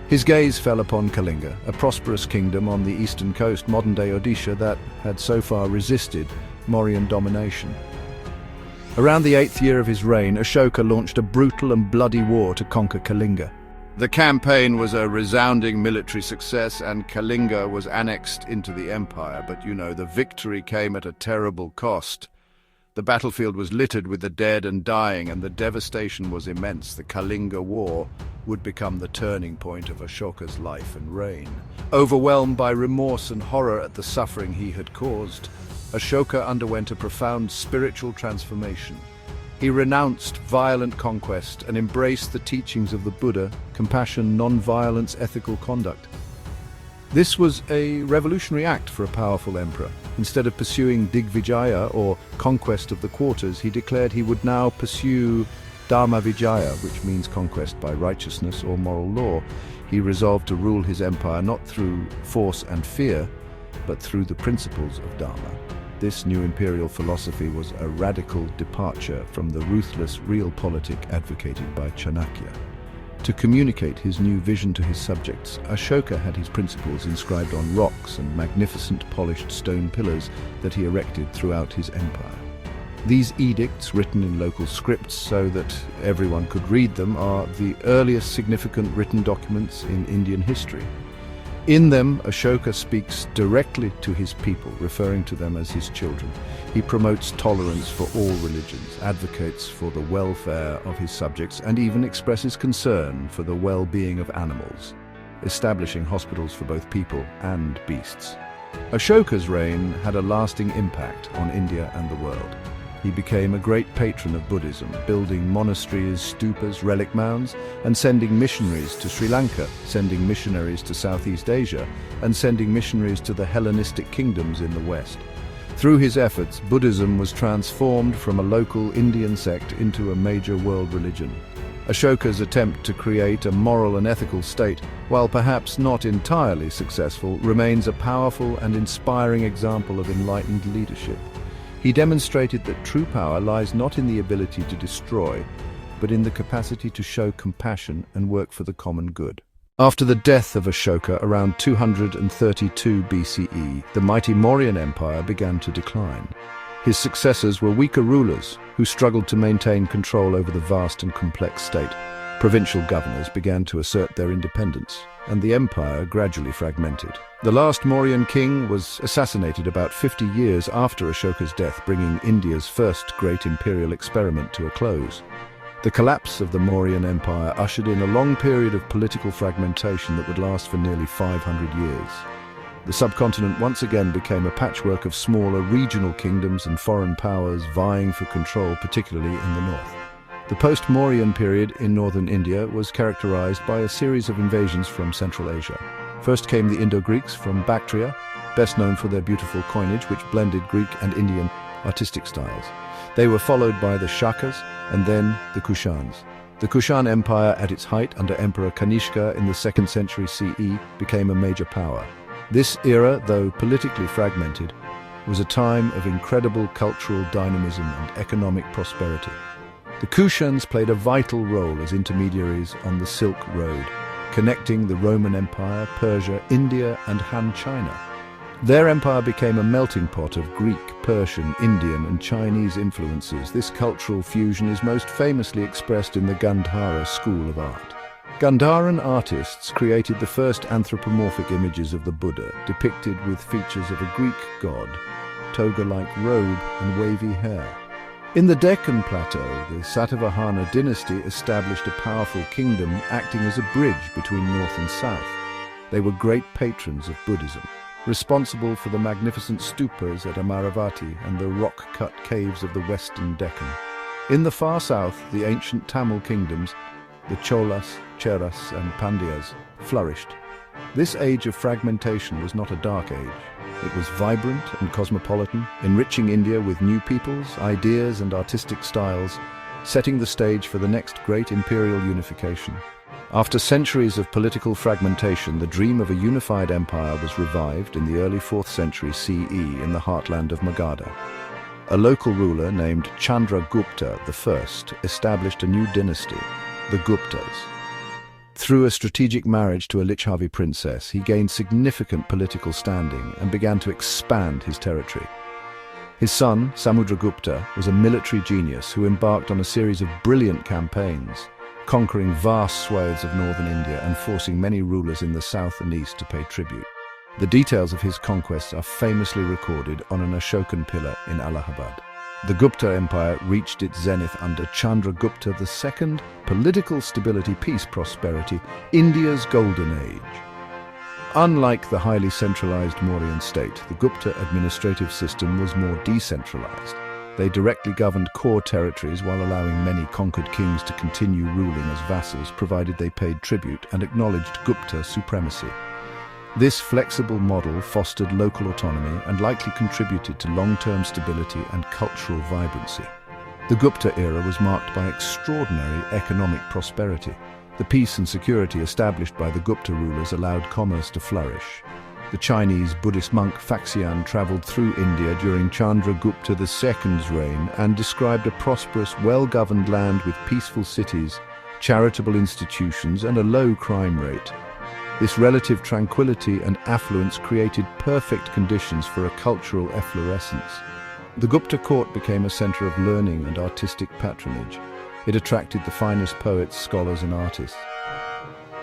His gaze fell upon Kalinga, a prosperous kingdom on the eastern coast, modern-day Odisha, that had so far resisted Mauryan domination. Around the 8th year of his reign, Ashoka launched a brutal and bloody war to conquer Kalinga. The campaign was a resounding military success, and Kalinga was annexed into the empire, but the victory came at a terrible cost. The battlefield was littered with the dead and dying, and the devastation was immense. The Kalinga War would become the turning point of Ashoka's life and reign. Overwhelmed by remorse and horror at the suffering he had caused, Ashoka underwent a profound spiritual transformation. He renounced violent conquest and embraced the teachings of the Buddha: compassion, non-violence, ethical conduct. This was a revolutionary act for a powerful emperor. Instead of pursuing Digvijaya, or conquest of the quarters, he declared he would now pursue Dharma Vijaya, which means conquest by righteousness or moral law. He resolved to rule his empire not through force and fear, but through the principles of Dharma. This new imperial philosophy was a radical departure from the ruthless realpolitik advocated by Chanakya. To communicate his new vision to his subjects, Ashoka had his principles inscribed on rocks and magnificent polished stone pillars that he erected throughout his empire. These edicts, written in local scripts so that everyone could read them, are the earliest significant written documents in Indian history. In them, Ashoka speaks directly to his people, referring to them as his children. He promotes tolerance for all religions, advocates for the welfare of his subjects, and even expresses concern for the well-being of animals, establishing hospitals for both people and beasts. Ashoka's reign had a lasting impact on India and the world. He became a great patron of Buddhism, building monasteries, stupas, relic mounds, and sending missionaries to Sri Lanka, sending missionaries to Southeast Asia, and sending missionaries to the Hellenistic kingdoms in the West. Through his efforts, Buddhism was transformed from a local Indian sect into a major world religion. Ashoka's attempt to create a moral and ethical state, while perhaps not entirely successful, remains a powerful and inspiring example of enlightened leadership. He demonstrated that true power lies not in the ability to destroy, but in the capacity to show compassion and work for the common good. After the death of Ashoka around 232 BCE, the mighty Mauryan Empire began to decline. His successors were weaker rulers who struggled to maintain control over the vast and complex state. Provincial governors began to assert their independence, and the empire gradually fragmented. The last Mauryan king was assassinated about 50 years after Ashoka's death, bringing India's first great imperial experiment to a close. The collapse of the Mauryan Empire ushered in a long period of political fragmentation that would last for nearly 500 years. The subcontinent once again became a patchwork of smaller regional kingdoms and foreign powers vying for control, particularly in the north. The post-Mauryan period in northern India was characterized by a series of invasions from Central Asia. First came the Indo-Greeks from Bactria, best known for their beautiful coinage which blended Greek and Indian artistic styles. They were followed by the Shakas and then the Kushans. The Kushan Empire at its height under Emperor Kanishka in the 2nd century CE became a major power. This era, though politically fragmented, was a time of incredible cultural dynamism and economic prosperity. The Kushans played a vital role as intermediaries on the Silk Road, connecting the Roman Empire, Persia, India, and Han China. Their empire became a melting pot of Greek, Persian, Indian, and Chinese influences. This cultural fusion is most famously expressed in the Gandhara school of art. Gandharan artists created the first anthropomorphic images of the Buddha, depicted with features of a Greek god, toga-like robe and wavy hair. In the Deccan Plateau, the Satavahana dynasty established a powerful kingdom acting as a bridge between north and south. They were great patrons of Buddhism, responsible for the magnificent stupas at Amaravati and the rock-cut caves of the western Deccan. In the far south, the ancient Tamil kingdoms, the Cholas, Cheras, and Pandyas, flourished. This age of fragmentation was not a dark age. It was vibrant and cosmopolitan, enriching India with new peoples, ideas, and artistic styles, setting the stage for the next great imperial unification. After centuries of political fragmentation, the dream of a unified empire was revived in the early 4th century CE in the heartland of Magadha. A local ruler named Chandragupta I established a new dynasty, the Guptas. Through a strategic marriage to a Licchavi princess, he gained significant political standing and began to expand his territory. His son, Samudragupta, was a military genius who embarked on a series of brilliant campaigns, conquering vast swathes of northern India and forcing many rulers in the south and east to pay tribute. The details of his conquests are famously recorded on an Ashokan pillar in Allahabad. The Gupta Empire reached its zenith under Chandragupta II, political stability, peace, prosperity, India's golden age. Unlike the highly centralized Mauryan state, the Gupta administrative system was more decentralized. They directly governed core territories while allowing many conquered kings to continue ruling as vassals, provided they paid tribute and acknowledged Gupta supremacy. This flexible model fostered local autonomy and likely contributed to long-term stability and cultural vibrancy. The Gupta era was marked by extraordinary economic prosperity. The peace and security established by the Gupta rulers allowed commerce to flourish. The Chinese Buddhist monk Faxian traveled through India during Chandragupta II's reign and described a prosperous, well-governed land with peaceful cities, charitable institutions, and a low crime rate. This relative tranquility and affluence created perfect conditions for a cultural efflorescence. The Gupta court became a center of learning and artistic patronage. It attracted the finest poets, scholars, and artists.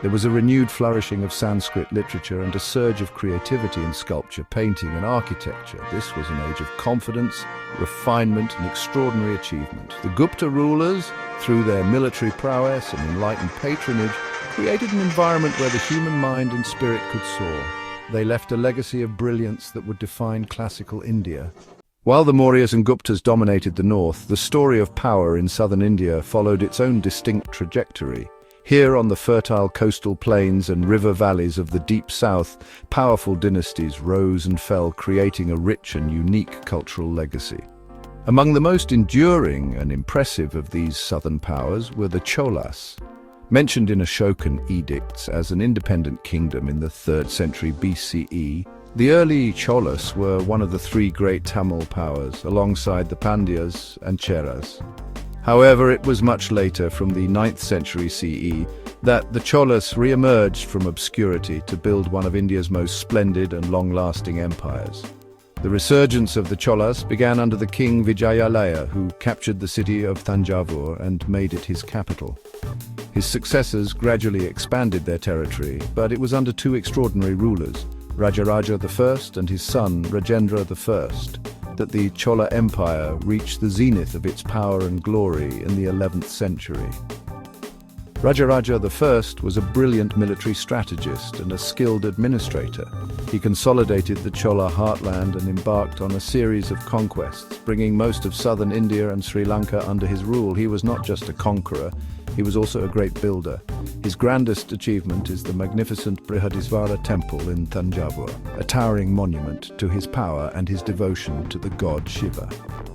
There was a renewed flourishing of Sanskrit literature and a surge of creativity in sculpture, painting, and architecture. This was an age of confidence, refinement, and extraordinary achievement. The Gupta rulers, through their military prowess and enlightened patronage, created an environment where the human mind and spirit could soar. They left a legacy of brilliance that would define classical India. While the Mauryas and Guptas dominated the north, the story of power in southern India followed its own distinct trajectory. Here on the fertile coastal plains and river valleys of the deep south, powerful dynasties rose and fell, creating a rich and unique cultural legacy. Among the most enduring and impressive of these southern powers were the Cholas, mentioned in Ashokan edicts as an independent kingdom in the 3rd century BCE. The early Cholas were one of the 3 great Tamil powers, alongside the Pandyas and Cheras. However, it was much later, from the 9th century CE, that the Cholas re-emerged from obscurity to build one of India's most splendid and long-lasting empires. The resurgence of the Cholas began under the king Vijayalaya, who captured the city of Thanjavur and made it his capital. His successors gradually expanded their territory, but it was under 2 extraordinary rulers, Rajaraja I and his son Rajendra I, that the Chola Empire reached the zenith of its power and glory in the 11th century. Rajaraja I was a brilliant military strategist and a skilled administrator. He consolidated the Chola heartland and embarked on a series of conquests, bringing most of southern India and Sri Lanka under his rule. He was not just a conqueror, he was also a great builder. His grandest achievement is the magnificent Brihadisvara temple in Thanjavur, a towering monument to his power and his devotion to the god Shiva.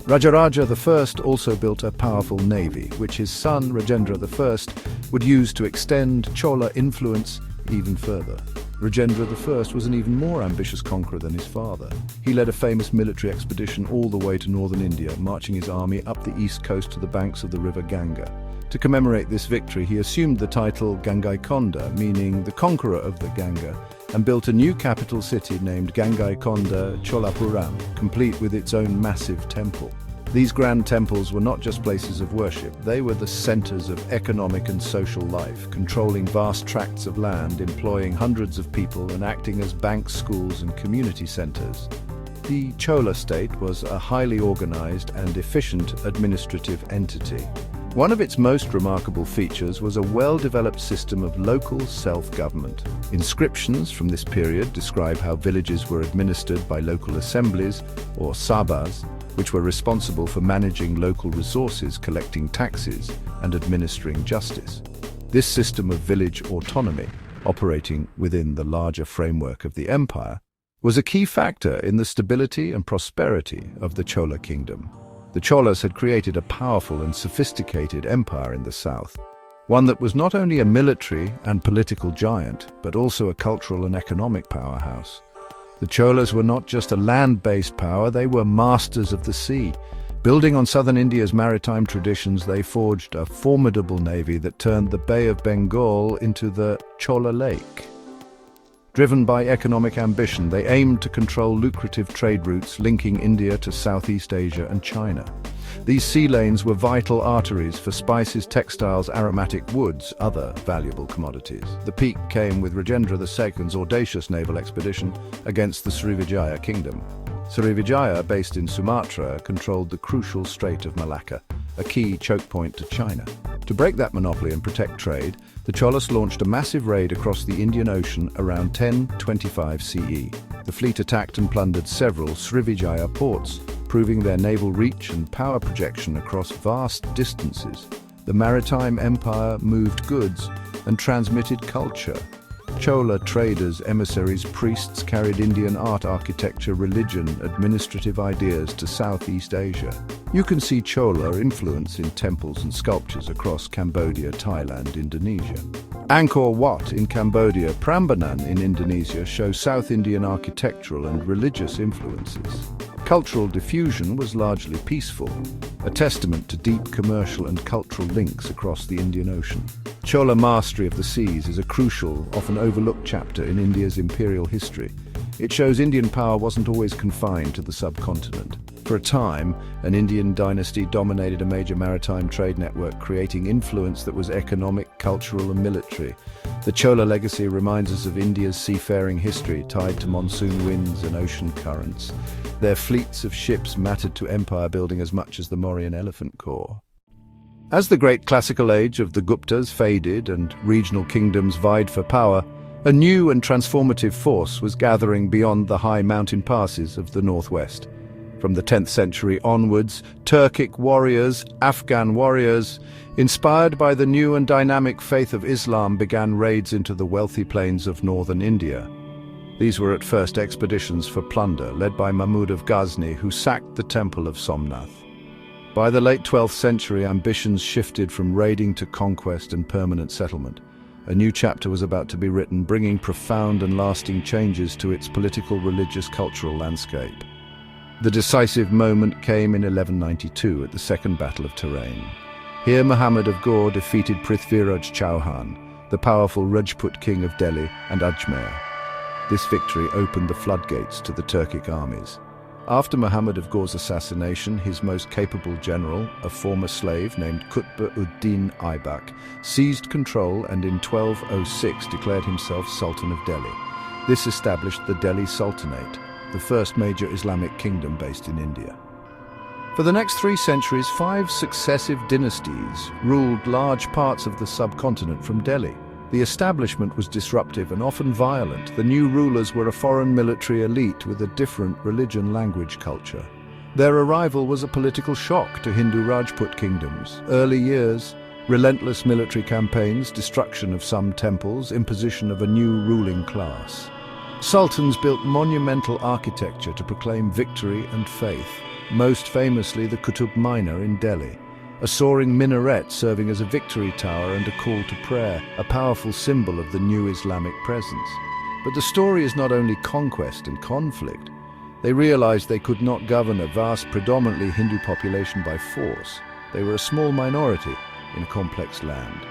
Rajaraja I also built a powerful navy, which his son Rajendra I would use to extend Chola influence even further. Rajendra I was an even more ambitious conqueror than his father. He led a famous military expedition all the way to northern India, marching his army up the east coast to the banks of the river Ganga. To commemorate this victory, he assumed the title Gangaikonda, meaning the conqueror of the Ganga, and built a new capital city named Gangaikonda Cholapuram, complete with its own massive temple. These grand temples were not just places of worship, they were the centers of economic and social life, controlling vast tracts of land, employing hundreds of people, and acting as banks, schools, and community centers. The Chola state was a highly organized and efficient administrative entity. One of its most remarkable features was a well-developed system of local self-government. Inscriptions from this period describe how villages were administered by local assemblies, or sabhas, which were responsible for managing local resources, collecting taxes, and administering justice. This system of village autonomy, operating within the larger framework of the empire, was a key factor in the stability and prosperity of the Chola kingdom. The Cholas had created a powerful and sophisticated empire in the south, one that was not only a military and political giant, but also a cultural and economic powerhouse. The Cholas were not just a land-based power, they were masters of the sea. Building on southern India's maritime traditions, they forged a formidable navy that turned the Bay of Bengal into the Chola Lake. Driven by economic ambition, they aimed to control lucrative trade routes linking India to Southeast Asia and China. These sea lanes were vital arteries for spices, textiles, aromatic woods, other valuable commodities. The peak came with Rajendra II's audacious naval expedition against the Srivijaya kingdom. Srivijaya, based in Sumatra, controlled the crucial Strait of Malacca, a key choke point to China. To break that monopoly and protect trade, the Cholas launched a massive raid across the Indian Ocean around 1025 CE. The fleet attacked and plundered several Srivijaya ports, proving their naval reach and power projection across vast distances. The maritime empire moved goods and transmitted culture. Chola traders, emissaries, priests carried Indian art, architecture, religion, administrative ideas to Southeast Asia. You can see Chola influence in temples and sculptures across Cambodia, Thailand, Indonesia. Angkor Wat in Cambodia, Prambanan in Indonesia show South Indian architectural and religious influences. Cultural diffusion was largely peaceful, a testament to deep commercial and cultural links across the Indian Ocean. Chola mastery of the seas is a crucial, often overlooked chapter in India's imperial history. It shows Indian power wasn't always confined to the subcontinent. For a time, an Indian dynasty dominated a major maritime trade network, creating influence that was economic, cultural, and military. The Chola legacy reminds us of India's seafaring history, tied to monsoon winds and ocean currents. Their fleets of ships mattered to empire building as much as the Mauryan elephant corps. As the great classical age of the Guptas faded and regional kingdoms vied for power, a new and transformative force was gathering beyond the high mountain passes of the northwest. From the 10th century onwards, Turkic warriors, Afghan warriors, inspired by the new and dynamic faith of Islam, began raids into the wealthy plains of northern India. These were at first expeditions for plunder, led by Mahmud of Ghazni, who sacked the temple of Somnath. By the late 12th century, ambitions shifted from raiding to conquest and permanent settlement. A new chapter was about to be written, bringing profound and lasting changes to its political, religious, cultural landscape. The decisive moment came in 1192 at the Second Battle of Tarain. Here Muhammad of Ghor defeated Prithviraj Chauhan, the powerful Rajput king of Delhi and Ajmer. This victory opened the floodgates to the Turkic armies. After Muhammad of Ghor's assassination, his most capable general, a former slave named Qutb-ud-Din Aybak, seized control and in 1206 declared himself Sultan of Delhi. This established the Delhi Sultanate, the first major Islamic kingdom based in India. For the next 3 centuries, 5 successive dynasties ruled large parts of the subcontinent from Delhi. The establishment was disruptive and often violent. The new rulers were a foreign military elite with a different religion, language, culture. Their arrival was a political shock to Hindu Rajput kingdoms. Early years, relentless military campaigns, destruction of some temples, imposition of a new ruling class. Sultans built monumental architecture to proclaim victory and faith, most famously the Qutb Minar in Delhi, a soaring minaret serving as a victory tower and a call to prayer, a powerful symbol of the new Islamic presence. But the story is not only conquest and conflict. They realized they could not govern a vast, predominantly Hindu population by force. They were a small minority in a complex land.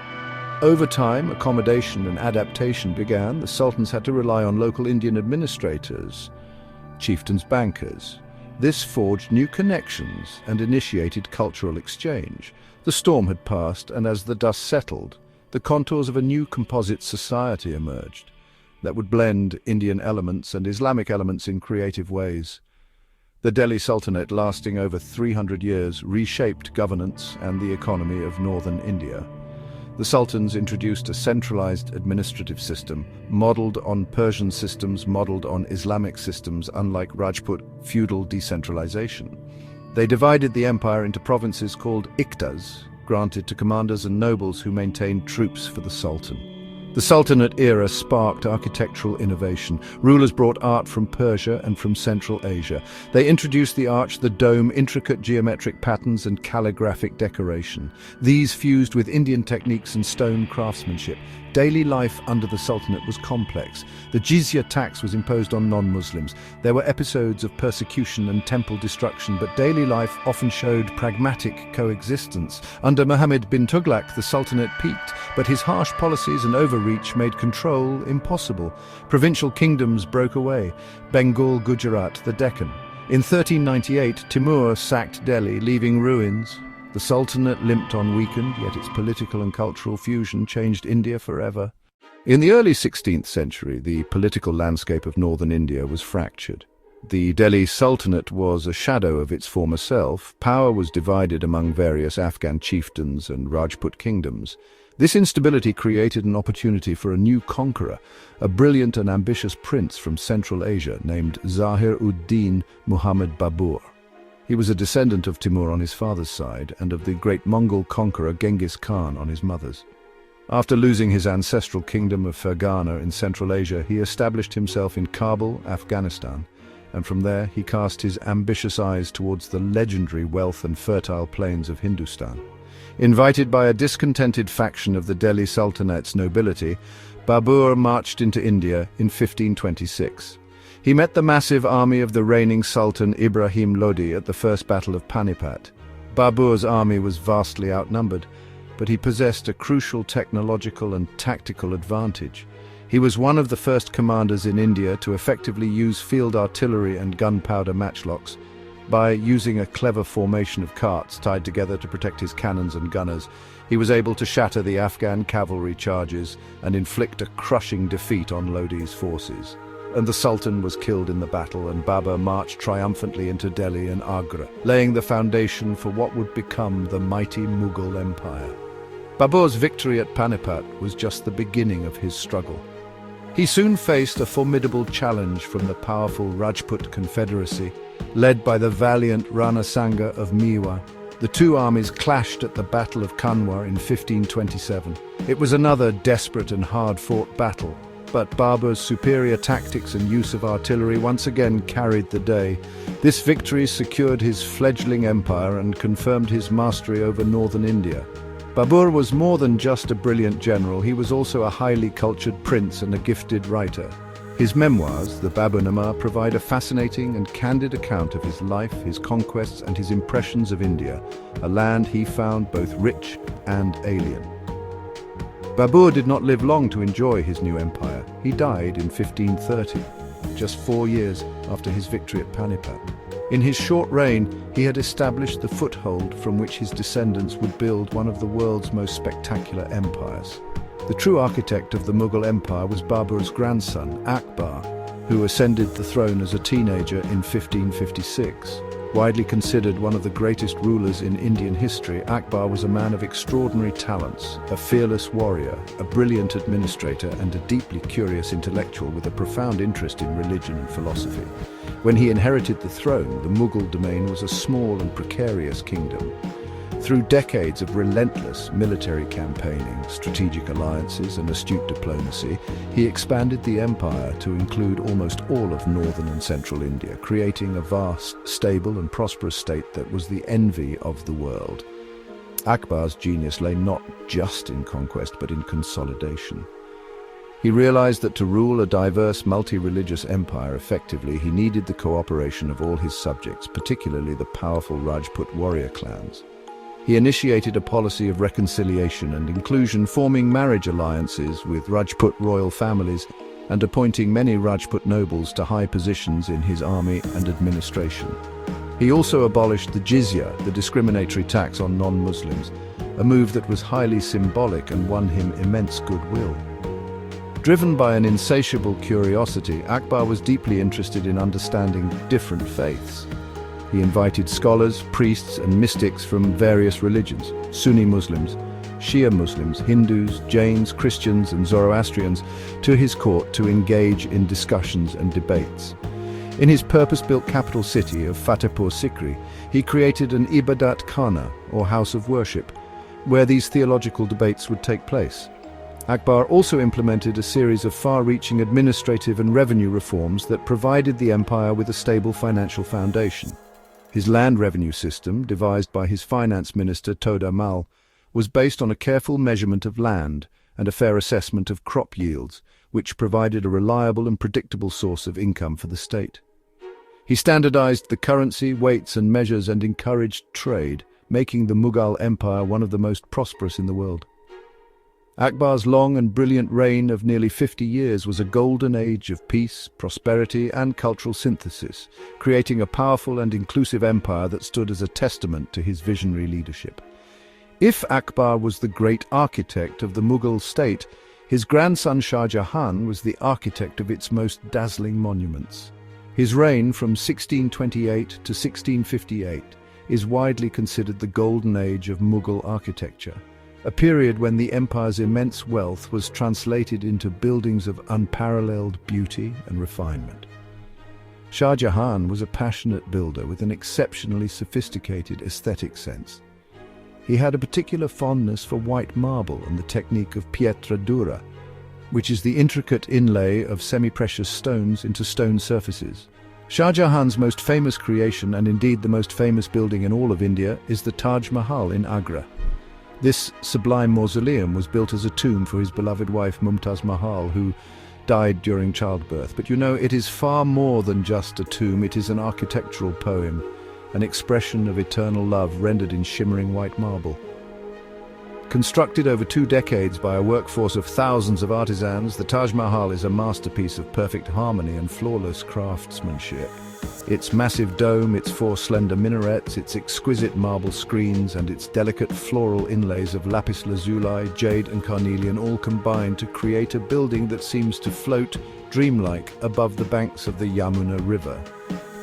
Over time, accommodation and adaptation began. The sultans had to rely on local Indian administrators, chieftains, bankers. This forged new connections and initiated cultural exchange. The storm had passed, and as the dust settled, the contours of a new composite society emerged that would blend Indian elements and Islamic elements in creative ways. The Delhi Sultanate, lasting over 300 years, reshaped governance and the economy of northern India. The sultans introduced a centralized administrative system, modeled on Persian systems, modeled on Islamic systems, unlike Rajput feudal decentralization. They divided the empire into provinces called iktas, granted to commanders and nobles who maintained troops for the sultan. The Sultanate era sparked architectural innovation. Rulers brought art from Persia and from Central Asia. They introduced the arch, the dome, intricate geometric patterns and calligraphic decoration. These fused with Indian techniques and stone craftsmanship. Daily life under the Sultanate was complex. The jizya tax was imposed on non-Muslims. There were episodes of persecution and temple destruction, but daily life often showed pragmatic coexistence. Under Muhammad bin Tughlaq, the Sultanate peaked, but his harsh policies and overreach made control impossible. Provincial kingdoms broke away: Bengal, Gujarat, the Deccan. In 1398, Timur sacked Delhi, leaving ruins. The Sultanate limped on, weakened, yet its political and cultural fusion changed India forever. In the early 16th century, the political landscape of northern India was fractured. The Delhi Sultanate was a shadow of its former self. Power was divided among various Afghan chieftains and Rajput kingdoms. This instability created an opportunity for a new conqueror, a brilliant and ambitious prince from Central Asia named Zahir-ud-Din Muhammad Babur. He was a descendant of Timur on his father's side and of the great Mongol conqueror Genghis Khan on his mother's. After losing his ancestral kingdom of Fergana in Central Asia, he established himself in Kabul, Afghanistan, and from there he cast his ambitious eyes towards the legendary wealth and fertile plains of Hindustan. Invited by a discontented faction of the Delhi Sultanate's nobility, Babur marched into India in 1526. He met the massive army of the reigning Sultan Ibrahim Lodi at the First Battle of Panipat. Babur's army was vastly outnumbered, but he possessed a crucial technological and tactical advantage. He was one of the first commanders in India to effectively use field artillery and gunpowder matchlocks. By using a clever formation of carts tied together to protect his cannons and gunners, he was able to shatter the Afghan cavalry charges and inflict a crushing defeat on Lodi's forces. And the Sultan was killed in the battle, and Babur marched triumphantly into Delhi and Agra, laying the foundation for what would become the mighty Mughal Empire. Babur's victory at Panipat was just the beginning of his struggle. He soon faced a formidable challenge from the powerful Rajput Confederacy, led by the valiant Rana Sanga of Mewa. The two armies clashed at the Battle of Kanwar in 1527. It was another desperate and hard-fought battle. but Babur's superior tactics and use of artillery once again carried the day. This victory secured his fledgling empire and confirmed his mastery over northern India. Babur was more than just a brilliant general, he was also a highly cultured prince and a gifted writer. His memoirs, the Baburnama, provide a fascinating and candid account of his life, his conquests, and his impressions of India, a land he found both rich and alien. Babur did not live long to enjoy his new empire. He died in 1530, just 4 years after his victory at Panipat. In his short reign, he had established the foothold from which his descendants would build one of the world's most spectacular empires. The true architect of the Mughal Empire was Babur's grandson, Akbar, who ascended the throne as a teenager in 1556. Widely considered one of the greatest rulers in Indian history, Akbar was a man of extraordinary talents, a fearless warrior, a brilliant administrator, and a deeply curious intellectual with a profound interest in religion and philosophy. When he inherited the throne, the Mughal domain was a small and precarious kingdom. Through decades of relentless military campaigning, strategic alliances, and astute diplomacy, he expanded the empire to include almost all of northern and central India, creating a vast, stable, and prosperous state that was the envy of the world. Akbar's genius lay not just in conquest, but in consolidation. He realized that to rule a diverse, multi-religious empire effectively, he needed the cooperation of all his subjects, particularly the powerful Rajput warrior clans. He initiated a policy of reconciliation and inclusion, forming marriage alliances with Rajput royal families and appointing many Rajput nobles to high positions in his army and administration. He also abolished the jizya, the discriminatory tax on non-Muslims, a move that was highly symbolic and won him immense goodwill. Driven by an insatiable curiosity, Akbar was deeply interested in understanding different faiths. He invited scholars, priests, and mystics from various religions, Sunni Muslims, Shia Muslims, Hindus, Jains, Christians, and Zoroastrians, to his court to engage in discussions and debates. In his purpose-built capital city of Fatehpur Sikri, he created an Ibadat Khana, or house of worship, where these theological debates would take place. Akbar also implemented a series of far-reaching administrative and revenue reforms that provided the empire with a stable financial foundation. His land revenue system, devised by his finance minister Toda Mal, was based on a careful measurement of land and a fair assessment of crop yields, which provided a reliable and predictable source of income for the state. He standardized the currency, weights and measures and encouraged trade, making the Mughal Empire one of the most prosperous in the world. Akbar's long and brilliant reign of nearly 50 years was a golden age of peace, prosperity, and cultural synthesis, creating a powerful and inclusive empire that stood as a testament to his visionary leadership. If Akbar was the great architect of the Mughal state, his grandson Shah Jahan was the architect of its most dazzling monuments. His reign from 1628 to 1658 is widely considered the golden age of Mughal architecture, a period when the empire's immense wealth was translated into buildings of unparalleled beauty and refinement. Shah Jahan was a passionate builder with an exceptionally sophisticated aesthetic sense. He had a particular fondness for white marble and the technique of pietra dura, which is the intricate inlay of semi-precious stones into stone surfaces. Shah Jahan's most famous creation, and indeed the most famous building in all of India, is the Taj Mahal in Agra. This sublime mausoleum was built as a tomb for his beloved wife Mumtaz Mahal, who died during childbirth. But you know, it is far more than just a tomb. It is an architectural poem, an expression of eternal love rendered in shimmering white marble. Constructed over 2 decades by a workforce of thousands of artisans, the Taj Mahal is a masterpiece of perfect harmony and flawless craftsmanship. Its massive dome, its 4 slender minarets, its exquisite marble screens, and its delicate floral inlays of lapis lazuli, jade and carnelian all combine to create a building that seems to float, dreamlike, above the banks of the Yamuna River.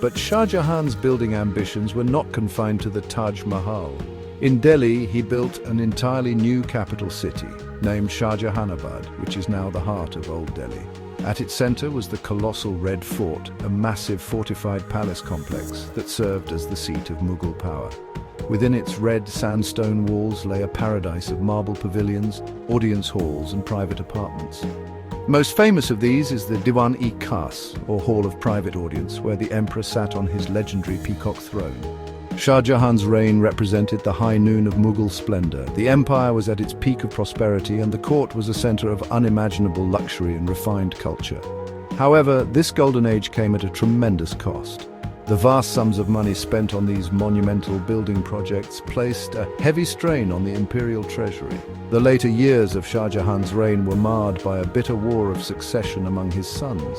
But Shah Jahan's building ambitions were not confined to the Taj Mahal. In Delhi, he built an entirely new capital city, named Shah Jahanabad, which is now the heart of Old Delhi. At its center was the colossal Red Fort, a massive fortified palace complex that served as the seat of Mughal power. Within its red sandstone walls lay a paradise of marble pavilions, audience halls, and private apartments. Most famous of these is the Diwan-e-Khas, or Hall of Private Audience, where the emperor sat on his legendary peacock throne. Shah Jahan's reign represented the high noon of Mughal splendor. The empire was at its peak of prosperity, and the court was a center of unimaginable luxury and refined culture. However, this golden age came at a tremendous cost. The vast sums of money spent on these monumental building projects placed a heavy strain on the imperial treasury. The later years of Shah Jahan's reign were marred by a bitter war of succession among his sons.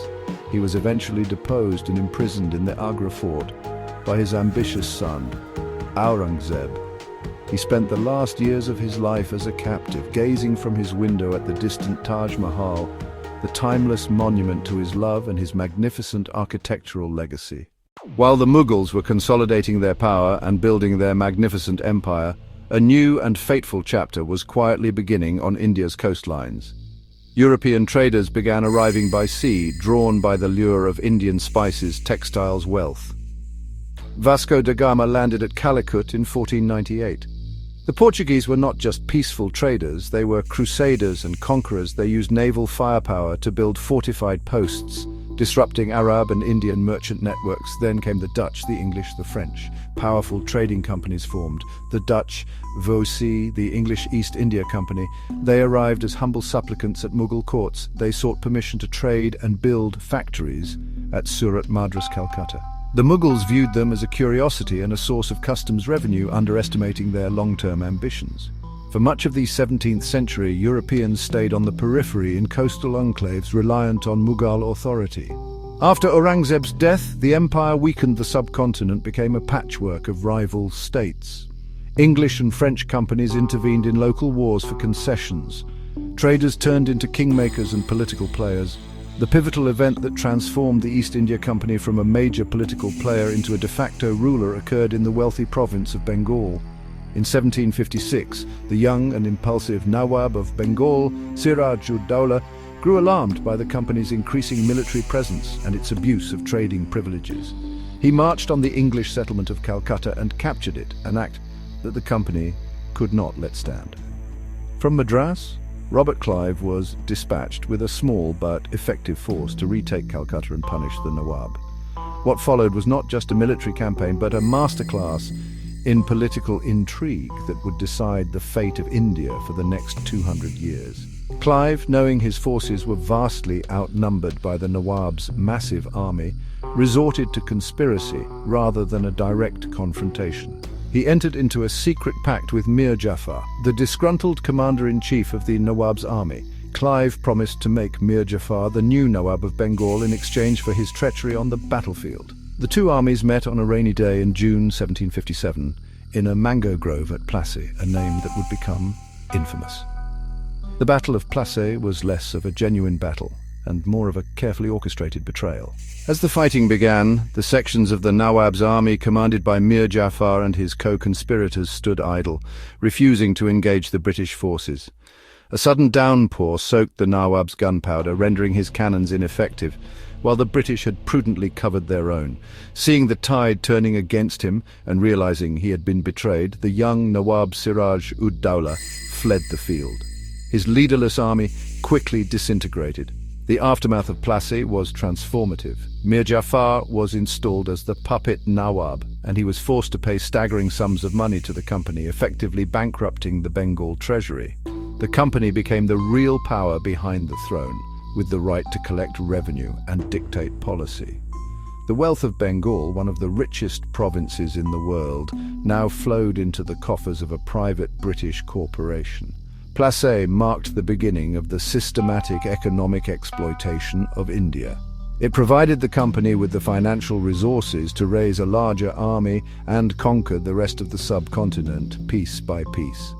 He was eventually deposed and imprisoned in the Agra fort by his ambitious son, Aurangzeb. He spent the last years of his life as a captive, gazing from his window at the distant Taj Mahal, the timeless monument to his love and his magnificent architectural legacy. While the Mughals were consolidating their power and building their magnificent empire, a new and fateful chapter was quietly beginning on India's coastlines. European traders began arriving by sea, drawn by the lure of Indian spices, textiles, wealth. Vasco da Gama landed at Calicut in 1498. The Portuguese were not just peaceful traders, they were crusaders and conquerors. They used naval firepower to build fortified posts, disrupting Arab and Indian merchant networks. Then came the Dutch, the English, the French. Powerful trading companies formed. The Dutch, Vossy, the English East India Company. They arrived as humble supplicants at Mughal courts. They sought permission to trade and build factories at Surat, Madras, Calcutta. The Mughals viewed them as a curiosity and a source of customs revenue, underestimating their long-term ambitions. For much of the 17th century, Europeans stayed on the periphery in coastal enclaves reliant on Mughal authority. After Aurangzeb's death, the empire weakened. The subcontinent became a patchwork of rival states. English and French companies intervened in local wars for concessions. Traders turned into kingmakers and political players. The pivotal event that transformed the East India Company from a major political player into a de facto ruler occurred in the wealthy province of Bengal. In 1756, the young and impulsive Nawab of Bengal, Siraj-ud-Dowlah, grew alarmed by the company's increasing military presence and its abuse of trading privileges. He marched on the English settlement of Calcutta and captured it, an act that the company could not let stand. From Madras, Robert Clive was dispatched with a small but effective force to retake Calcutta and punish the Nawab. What followed was not just a military campaign, but a masterclass in political intrigue that would decide the fate of India for the next 200 years. Clive, knowing his forces were vastly outnumbered by the Nawab's massive army, resorted to conspiracy rather than a direct confrontation. He entered into a secret pact with Mir Jafar, the disgruntled commander-in-chief of the Nawab's army. Clive promised to make Mir Jafar the new Nawab of Bengal in exchange for his treachery on the battlefield. The two armies met on a rainy day in June 1757 in a mango grove at Plassey, a name that would become infamous. The Battle of Plassey was less of a genuine battle and more of a carefully orchestrated betrayal. As the fighting began, the sections of the Nawab's army commanded by Mir Jafar and his co-conspirators stood idle, refusing to engage the British forces. A sudden downpour soaked the Nawab's gunpowder, rendering his cannons ineffective, while the British had prudently covered their own. Seeing the tide turning against him and realizing he had been betrayed, the young Nawab Siraj-ud-Dowlah fled the field. His leaderless army quickly disintegrated. The aftermath of Plassey was transformative. Mir Jafar was installed as the puppet Nawab, and he was forced to pay staggering sums of money to the company, effectively bankrupting the Bengal treasury. The company became the real power behind the throne, with the right to collect revenue and dictate policy. The wealth of Bengal, one of the richest provinces in the world, now flowed into the coffers of a private British corporation. Plassey marked the beginning of the systematic economic exploitation of India. It provided the company with the financial resources to raise a larger army and conquer the rest of the subcontinent piece by piece.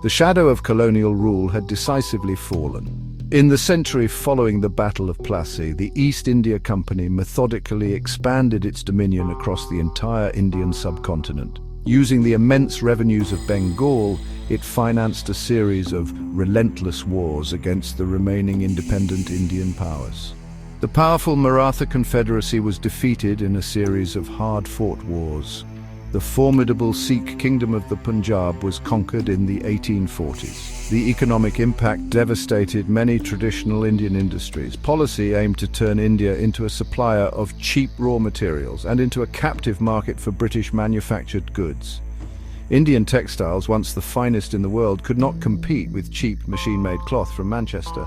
The shadow of colonial rule had decisively fallen. In the century following the Battle of Plassey, the East India Company methodically expanded its dominion across the entire Indian subcontinent. Using the immense revenues of Bengal, it financed a series of relentless wars against the remaining independent Indian powers. The powerful Maratha Confederacy was defeated in a series of hard-fought wars. The formidable Sikh kingdom of the Punjab was conquered in the 1840s. The economic impact devastated many traditional Indian industries. Policy aimed to turn India into a supplier of cheap raw materials and into a captive market for British manufactured goods. Indian textiles, once the finest in the world, could not compete with cheap machine-made cloth from Manchester.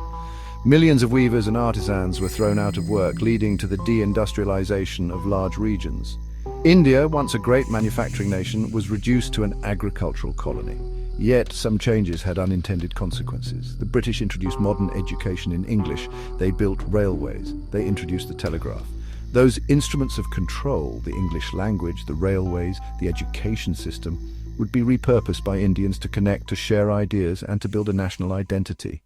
Millions of weavers and artisans were thrown out of work, leading to the deindustrialization of large regions. India, once a great manufacturing nation, was reduced to an agricultural colony. Yet some changes had unintended consequences. The British introduced modern education in English. They built railways. They introduced the telegraph. Those instruments of control, the English language, the railways, the education system, would be repurposed by Indians to connect, to share ideas, and to build a national identity.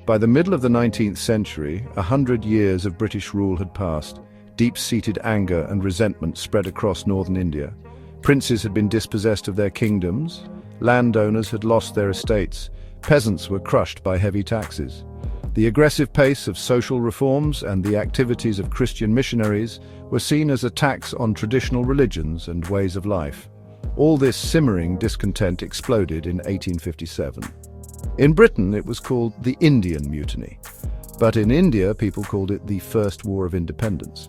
By the middle of the 19th century, 100 years of British rule had passed. Deep-seated anger and resentment spread across northern India. Princes had been dispossessed of their kingdoms, landowners had lost their estates, peasants were crushed by heavy taxes. The aggressive pace of social reforms and the activities of Christian missionaries were seen as attacks on traditional religions and ways of life. All this simmering discontent exploded in 1857. In Britain, it was called the Indian Mutiny. But in India, people called it the First War of Independence.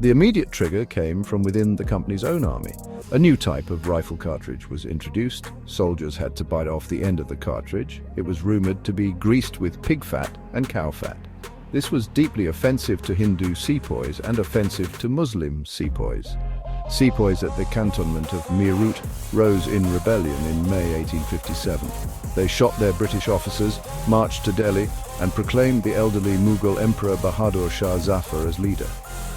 The immediate trigger came from within the company's own army. A new type of rifle cartridge was introduced. Soldiers had to bite off the end of the cartridge. It was rumored to be greased with pig fat and cow fat. This was deeply offensive to Hindu sepoys and offensive to Muslim sepoys. Sepoys at the cantonment of Meerut rose in rebellion in May 1857. They shot their British officers, marched to Delhi, and proclaimed the elderly Mughal Emperor Bahadur Shah Zafar as leader.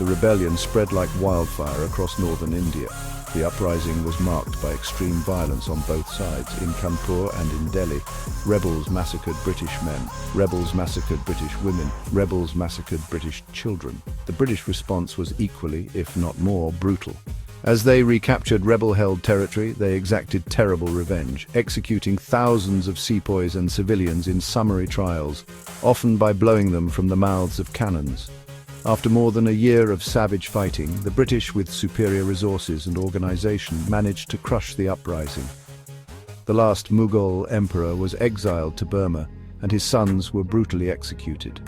The rebellion spread like wildfire across northern India. The uprising was marked by extreme violence on both sides. In Kanpur and in Delhi, rebels massacred British men, rebels massacred British women, rebels massacred British children. The British response was equally, if not more, brutal. As they recaptured rebel-held territory, they exacted terrible revenge, executing thousands of sepoys and civilians in summary trials, often by blowing them from the mouths of cannons. After more than a year of savage fighting, the British, with superior resources and organization, managed to crush the uprising. The last Mughal emperor was exiled to Burma, and his sons were brutally executed.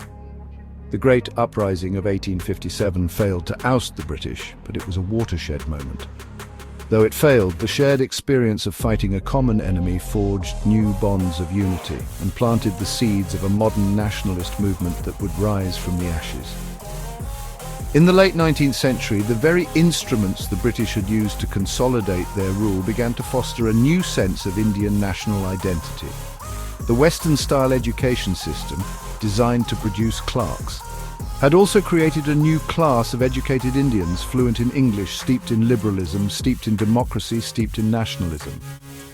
The Great Uprising of 1857 failed to oust the British, but it was a watershed moment. Though it failed, the shared experience of fighting a common enemy forged new bonds of unity and planted the seeds of a modern nationalist movement that would rise from the ashes. In the late 19th century, the very instruments the British had used to consolidate their rule began to foster a new sense of Indian national identity. The Western-style education system, designed to produce clerks, had also created a new class of educated Indians fluent in English, steeped in liberalism, steeped in democracy, steeped in nationalism.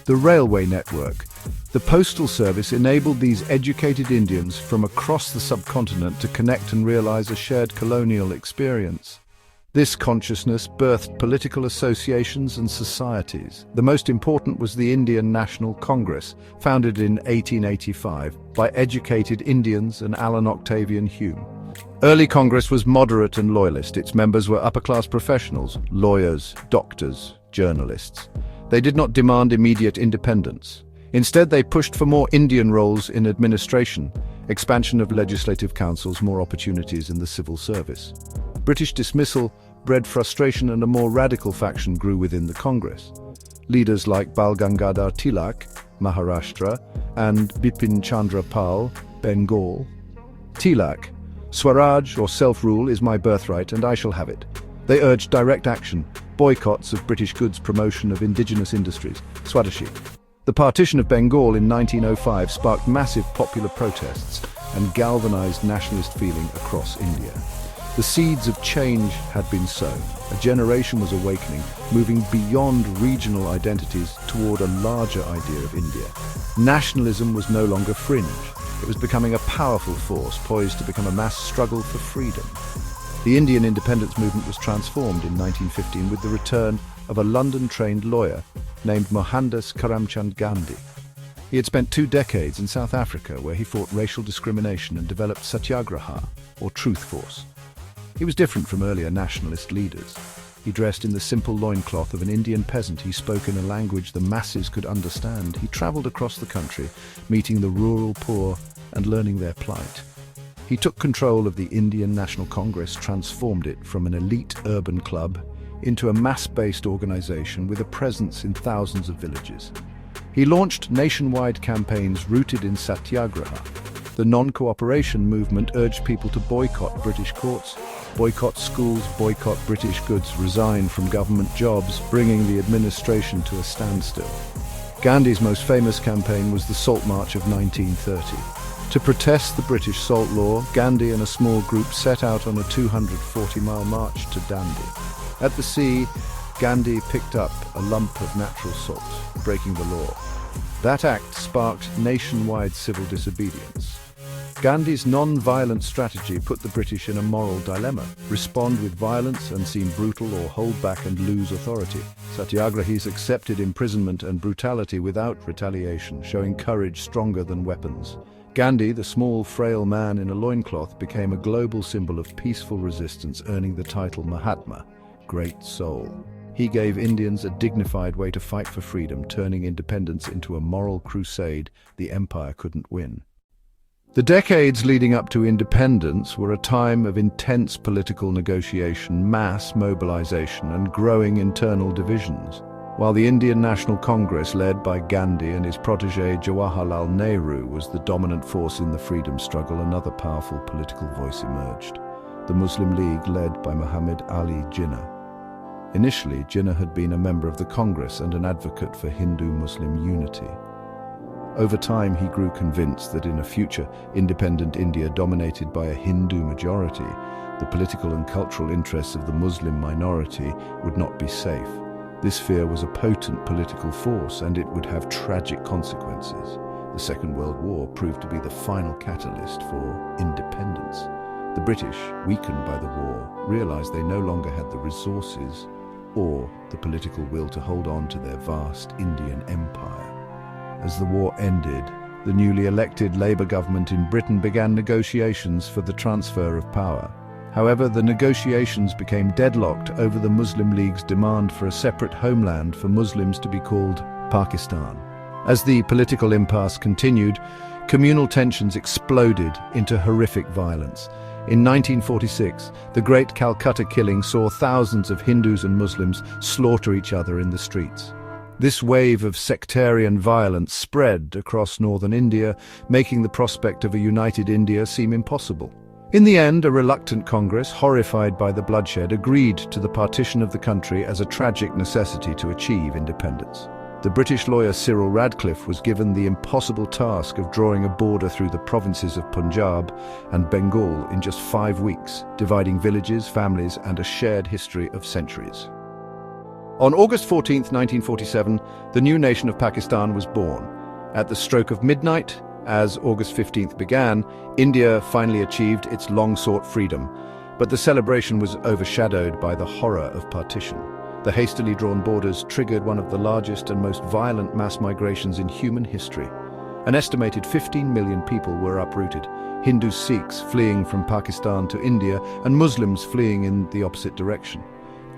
The railway network, the postal service enabled these educated Indians from across the subcontinent to connect and realize a shared colonial experience. This consciousness birthed political associations and societies. The most important was the Indian National Congress, founded in 1885 by educated Indians and Alan Octavian Hume. Early Congress was moderate and loyalist. Its members were upper-class professionals, lawyers, doctors, journalists. They did not demand immediate independence. Instead, they pushed for more Indian roles in administration, expansion of legislative councils, more opportunities in the civil service. British dismissal bred frustration, and a more radical faction grew within the Congress. Leaders like Bal Gangadhar Tilak, Maharashtra, and Bipin Chandra Pal, Bengal. Tilak: Swaraj, or self-rule, is my birthright and I shall have it. They urged direct action, boycotts of British goods, promotion of indigenous industries. Swadeshi. The partition of Bengal in 1905 sparked massive popular protests and galvanized nationalist feeling across India. The seeds of change had been sown. A generation was awakening, moving beyond regional identities toward a larger idea of India. Nationalism was no longer fringe. It was becoming a powerful force, poised to become a mass struggle for freedom. The Indian independence movement was transformed in 1915 with the return of a London-trained lawyer named Mohandas Karamchand Gandhi. He had spent 2 decades in South Africa, where he fought racial discrimination and developed Satyagraha, or Truth Force. He was different from earlier nationalist leaders. He dressed in the simple loincloth of an Indian peasant. He spoke in a language the masses could understand. He traveled across the country, meeting the rural poor and learning their plight. He took control of the Indian National Congress, transformed it from an elite urban club into a mass-based organization with a presence in thousands of villages. He launched nationwide campaigns rooted in satyagraha. The non-cooperation movement urged people to boycott British courts, boycott schools, boycott British goods, resign from government jobs, bringing the administration to a standstill. Gandhi's most famous campaign was the Salt March of 1930. To protest the British salt law, Gandhi and a small group set out on a 240-mile march to Dandi. At the sea, Gandhi picked up a lump of natural salt, breaking the law. That act sparked nationwide civil disobedience. Gandhi's non-violent strategy put the British in a moral dilemma: respond with violence and seem brutal, or hold back and lose authority. Satyagrahis accepted imprisonment and brutality without retaliation, showing courage stronger than weapons. Gandhi, the small, frail man in a loincloth, became a global symbol of peaceful resistance, earning the title Mahatma, Great Soul. He gave Indians a dignified way to fight for freedom, turning independence into a moral crusade the empire couldn't win. The decades leading up to independence were a time of intense political negotiation, mass mobilization, and growing internal divisions. While the Indian National Congress, led by Gandhi and his protege Jawaharlal Nehru, was the dominant force in the freedom struggle, another powerful political voice emerged: the Muslim League, led by Muhammad Ali Jinnah. Initially, Jinnah had been a member of the Congress and an advocate for Hindu-Muslim unity. Over time, he grew convinced that in a future independent India dominated by a Hindu majority, the political and cultural interests of the Muslim minority would not be safe. This fear was a potent political force, and it would have tragic consequences. The Second World War proved to be the final catalyst for independence. The British, weakened by the war, realized they no longer had the resources or the political will to hold on to their vast Indian empire. As the war ended, the newly elected Labour government in Britain began negotiations for the transfer of power. However, the negotiations became deadlocked over the Muslim League's demand for a separate homeland for Muslims to be called Pakistan. As the political impasse continued, communal tensions exploded into horrific violence. In 1946, the Great Calcutta Killing saw thousands of Hindus and Muslims slaughter each other in the streets. This wave of sectarian violence spread across northern India, making the prospect of a united India seem impossible. In the end, a reluctant Congress, horrified by the bloodshed, agreed to the partition of the country as a tragic necessity to achieve independence. The British lawyer Cyril Radcliffe was given the impossible task of drawing a border through the provinces of Punjab and Bengal in just 5 weeks, dividing villages, families, and a shared history of centuries. On August 14, 1947, the new nation of Pakistan was born. At the stroke of midnight, as August 15th began, India finally achieved its long-sought freedom, but the celebration was overshadowed by the horror of partition. The hastily drawn borders triggered one of the largest and most violent mass migrations in human history. An estimated 15 million people were uprooted, Hindu Sikhs fleeing from Pakistan to India and Muslims fleeing in the opposite direction.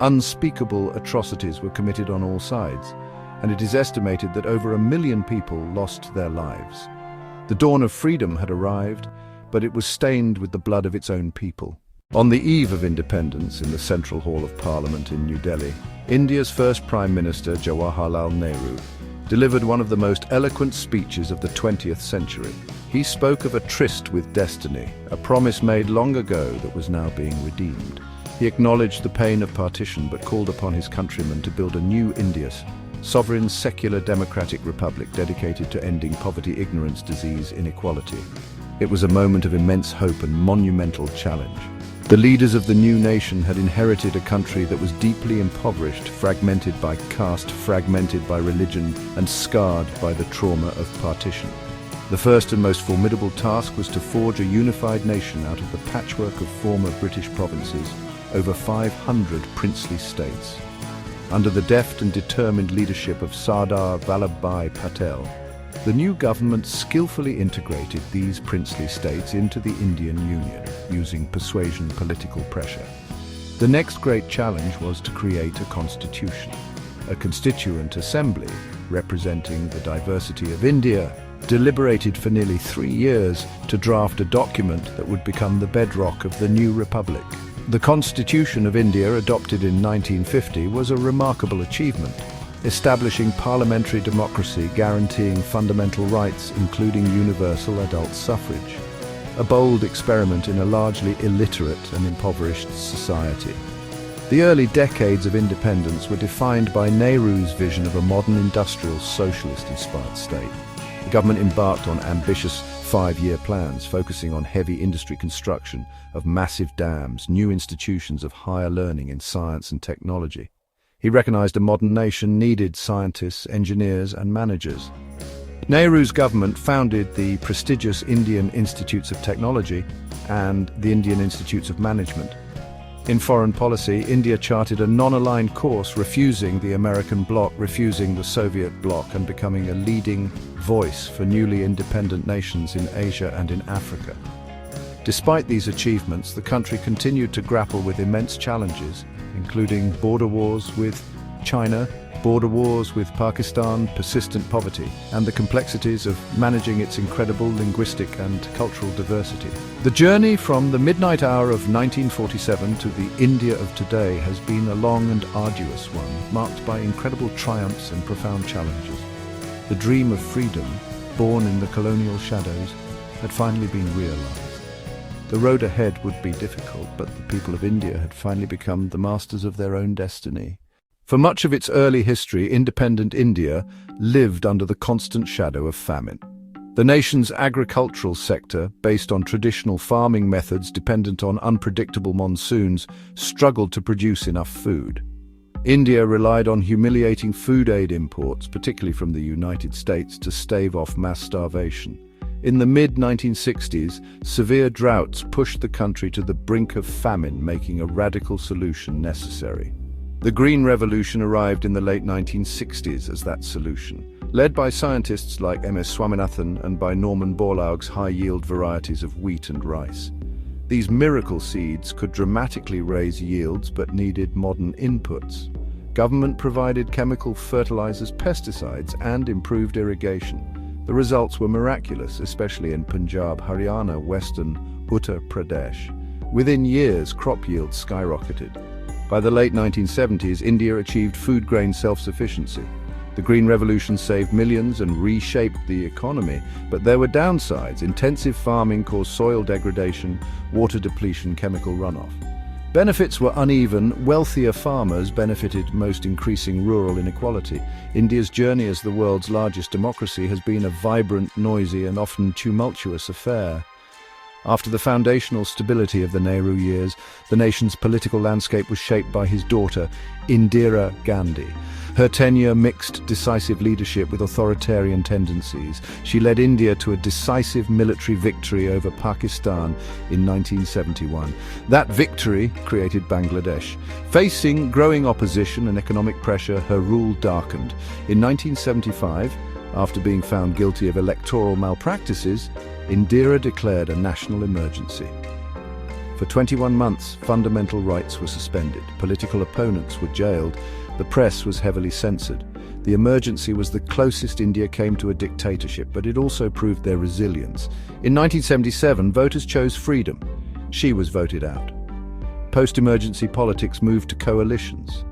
Unspeakable atrocities were committed on all sides, and it is estimated that over 1 million people lost their lives. The dawn of freedom had arrived, but it was stained with the blood of its own people. On the eve of independence, in the Central Hall of Parliament in New Delhi, India's first Prime Minister, Jawaharlal Nehru, delivered one of the most eloquent speeches of the 20th century. He spoke of a tryst with destiny, a promise made long ago that was now being redeemed. He acknowledged the pain of partition, but called upon his countrymen to build a new India, sovereign, secular, democratic republic dedicated to ending poverty, ignorance, disease, inequality. It was a moment of immense hope and monumental challenge. The leaders of the new nation had inherited a country that was deeply impoverished, fragmented by caste, fragmented by religion, and scarred by the trauma of partition. The first and most formidable task was to forge a unified nation out of the patchwork of former British provinces, over 500 princely states. Under the deft and determined leadership of Sardar Vallabhbhai Patel, the new government skillfully integrated these princely states into the Indian Union, using persuasion political pressure. The next great challenge was to create a constitution. A constituent assembly, representing the diversity of India, deliberated for nearly 3 years to draft a document that would become the bedrock of the new republic. The Constitution of India, adopted in 1950, was a remarkable achievement, establishing parliamentary democracy guaranteeing fundamental rights, including universal adult suffrage. A bold experiment in a largely illiterate and impoverished society. The early decades of independence were defined by Nehru's vision of a modern industrial socialist-inspired state. The government embarked on ambitious 5-year plans focusing on heavy industry construction of massive dams, new institutions of higher learning in science and technology. He recognized a modern nation needed scientists, engineers, and managers. Nehru's government founded the prestigious Indian Institutes of Technology and the Indian Institutes of Management. In foreign policy, India charted a non-aligned course, refusing the American bloc, refusing the Soviet bloc, and becoming a leading voice for newly independent nations in Asia and in Africa. Despite these achievements, the country continued to grapple with immense challenges, including border wars with China, border wars with Pakistan, persistent poverty, and the complexities of managing its incredible linguistic and cultural diversity. The journey from the midnight hour of 1947 to the India of today has been a long and arduous one, marked by incredible triumphs and profound challenges. The dream of freedom, born in the colonial shadows, had finally been realized. The road ahead would be difficult, but the people of India had finally become the masters of their own destiny. For much of its early history, independent India lived under the constant shadow of famine. The nation's agricultural sector, based on traditional farming methods dependent on unpredictable monsoons, struggled to produce enough food. India relied on humiliating food aid imports, particularly from the United States, to stave off mass starvation. In the mid-1960s, severe droughts pushed the country to the brink of famine, making a radical solution necessary. The Green Revolution arrived in the late 1960s as that solution, led by scientists like M.S. Swaminathan and by Norman Borlaug's high-yield varieties of wheat and rice. These miracle seeds could dramatically raise yields but needed modern inputs. Government provided chemical fertilizers, pesticides, and improved irrigation. The results were miraculous, especially in Punjab, Haryana, western Uttar Pradesh. Within years, crop yields skyrocketed. By the late 1970s, India achieved food grain self-sufficiency. The Green Revolution saved millions and reshaped the economy, but there were downsides. Intensive farming caused soil degradation, water depletion, chemical runoff. Benefits were uneven. Wealthier farmers benefited most, increasing rural inequality. India's journey as the world's largest democracy has been a vibrant, noisy, and often tumultuous affair. After the foundational stability of the Nehru years, the nation's political landscape was shaped by his daughter, Indira Gandhi. Her tenure mixed decisive leadership with authoritarian tendencies. She led India to a decisive military victory over Pakistan in 1971. That victory created Bangladesh. Facing growing opposition and economic pressure, her rule darkened. In 1975, after being found guilty of electoral malpractices, Indira declared a national emergency. For 21 months, fundamental rights were suspended. Political opponents were jailed. The press was heavily censored. The emergency was the closest India came to a dictatorship, but it also proved their resilience. In 1977, voters chose freedom. She was voted out. Post-emergency politics moved to coalitions.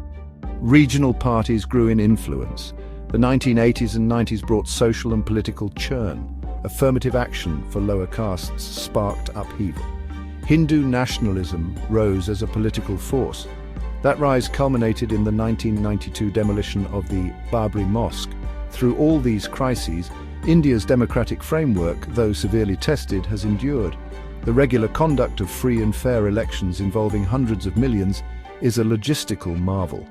Regional parties grew in influence. The 1980s and 90s brought social and political churn. Affirmative action for lower castes sparked upheaval. Hindu nationalism rose as a political force. That rise culminated in the 1992 demolition of the Babri Mosque. Through all these crises, India's democratic framework, though severely tested, has endured. The regular conduct of free and fair elections involving hundreds of millions is a logistical marvel.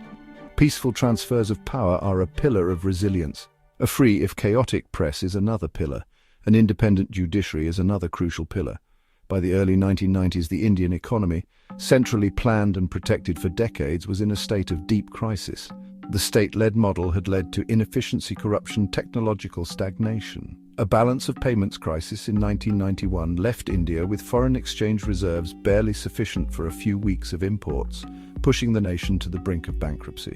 Peaceful transfers of power are a pillar of resilience. A free, if chaotic, press is another pillar. An independent judiciary is another crucial pillar. By the early 1990s, the Indian economy, centrally planned and protected for decades, was in a state of deep crisis. The state-led model had led to inefficiency, corruption, technological stagnation. A balance of payments crisis in 1991 left India with foreign exchange reserves barely sufficient for a few weeks of imports. pushing the nation to the brink of bankruptcy.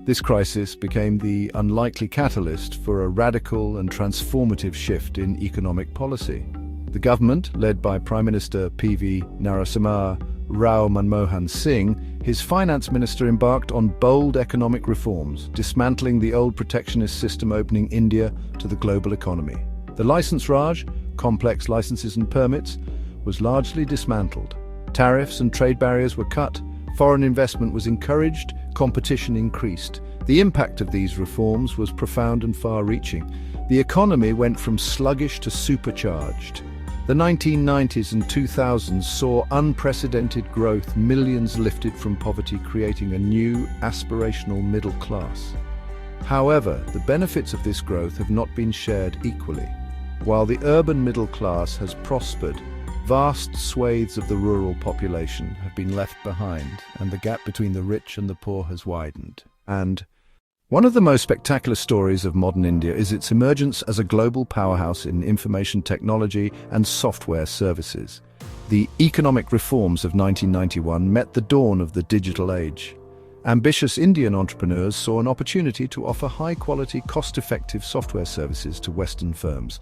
This crisis became the unlikely catalyst for a radical and transformative shift in economic policy. The government, led by Prime Minister P.V. Narasimha Rao Manmohan Singh, his finance minister embarked on bold economic reforms, dismantling the old protectionist system, opening India to the global economy. The Licence Raj, complex licenses and permits, was largely dismantled. Tariffs and trade barriers were cut, foreign investment was encouraged, competition increased. The impact of these reforms was profound and far-reaching. The economy went from sluggish to supercharged. The 1990s and 2000s saw unprecedented growth, millions lifted from poverty, creating a new, aspirational middle class. However, the benefits of this growth have not been shared equally. While the urban middle class has prospered, vast swathes of the rural population have been left behind, and the gap between the rich and the poor has widened. And one of the most spectacular stories of modern India is its emergence as a global powerhouse in information technology and software services. The economic reforms of 1991 met the dawn of the digital age. Ambitious Indian entrepreneurs saw an opportunity to offer high-quality, cost-effective software services to Western firms.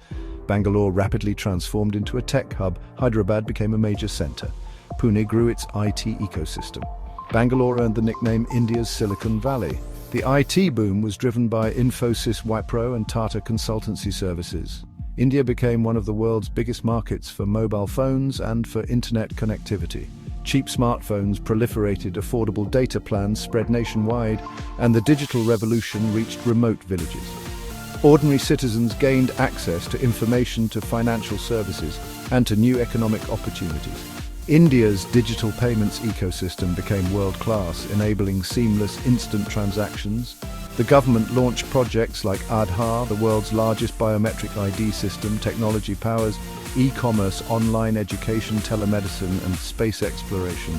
Bangalore rapidly transformed into a tech hub. Hyderabad became a major center. Pune grew its IT ecosystem. Bangalore earned the nickname India's Silicon Valley. The IT boom was driven by Infosys, Wipro, and Tata consultancy services. India became one of the world's biggest markets for mobile phones and for internet connectivity. Cheap smartphones proliferated, affordable data plans spread nationwide, and the digital revolution reached remote villages. Ordinary citizens gained access to information, to financial services, and to new economic opportunities. India's digital payments ecosystem became world-class, enabling seamless instant transactions. The government launched projects like Aadhaar, the world's largest biometric ID system. Technology powers e-commerce, online education, telemedicine, and space exploration.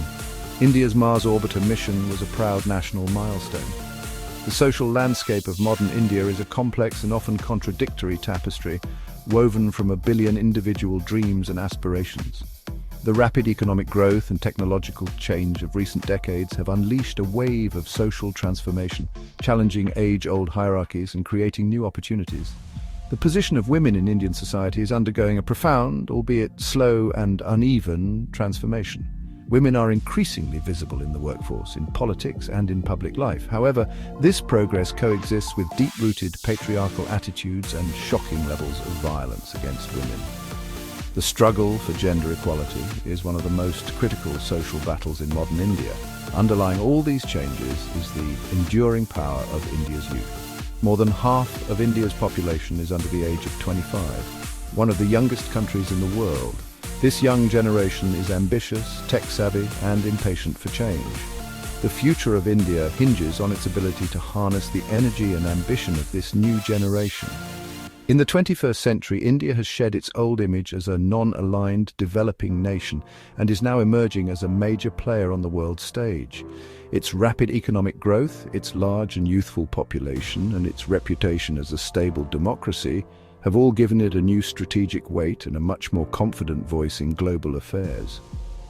India's Mars orbiter mission was a proud national milestone. The social landscape of modern India is a complex and often contradictory tapestry, woven from a billion individual dreams and aspirations. The rapid economic growth and technological change of recent decades have unleashed a wave of social transformation, challenging age-old hierarchies and creating new opportunities. The position of women in Indian society is undergoing a profound, albeit slow and uneven, transformation. Women are increasingly visible in the workforce, in politics, and in public life. However, this progress coexists with deep-rooted patriarchal attitudes and shocking levels of violence against women. The struggle for gender equality is one of the most critical social battles in modern India. Underlying all these changes is the enduring power of India's youth. More than half of India's population is under the age of 25, one of the youngest countries in the world. This young generation is ambitious, tech-savvy, and impatient for change. The future of India hinges on its ability to harness the energy and ambition of this new generation. In the 21st century, India has shed its old image as a non-aligned, developing nation and is now emerging as a major player on the world stage. Its rapid economic growth, its large and youthful population, and its reputation as a stable democracy have all given it a new strategic weight and a much more confident voice in global affairs.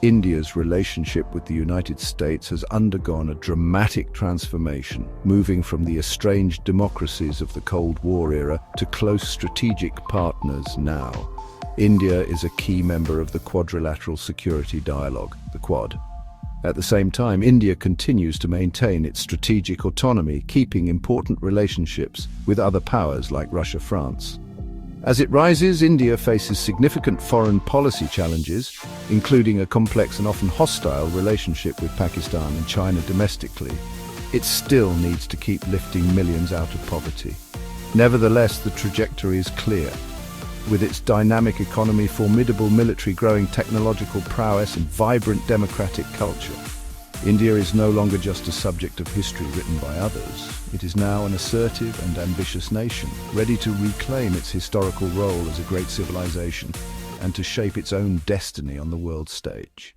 India's relationship with the United States has undergone a dramatic transformation, moving from the estranged democracies of the Cold War era to close strategic partners now. India is a key member of the Quadrilateral Security Dialogue, the Quad. At the same time, India continues to maintain its strategic autonomy, keeping important relationships with other powers like Russia, France. As it rises, India faces significant foreign policy challenges, including a complex and often hostile relationship with Pakistan and China domestically. It still needs to keep lifting millions out of poverty. Nevertheless, the trajectory is clear. With its dynamic economy, formidable military, growing technological prowess, and vibrant democratic culture, India is no longer just a subject of history written by others. It is now an assertive and ambitious nation, ready to reclaim its historical role as a great civilization and to shape its own destiny on the world stage.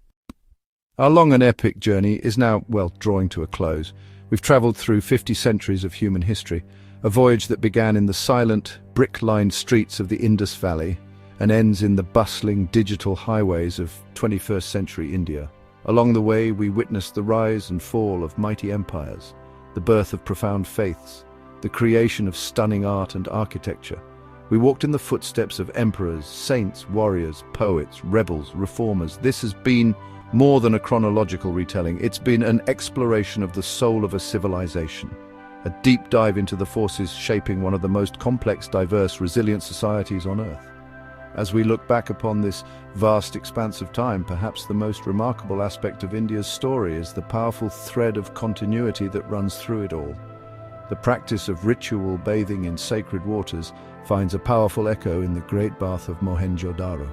Our long and epic journey is now, drawing to a close. We've traveled through 50 centuries of human history, a voyage that began in the silent, brick-lined streets of the Indus Valley and ends in the bustling digital highways of 21st century India. Along the way, we witnessed the rise and fall of mighty empires, the birth of profound faiths, the creation of stunning art and architecture. We walked in the footsteps of emperors, saints, warriors, poets, rebels, reformers. This has been more than a chronological retelling. It's been an exploration of the soul of a civilization, a deep dive into the forces shaping one of the most complex, diverse, resilient societies on Earth. As we look back upon this vast expanse of time, perhaps the most remarkable aspect of India's story is the powerful thread of continuity that runs through it all. The practice of ritual bathing in sacred waters finds a powerful echo in the Great Bath of Mohenjo-daro.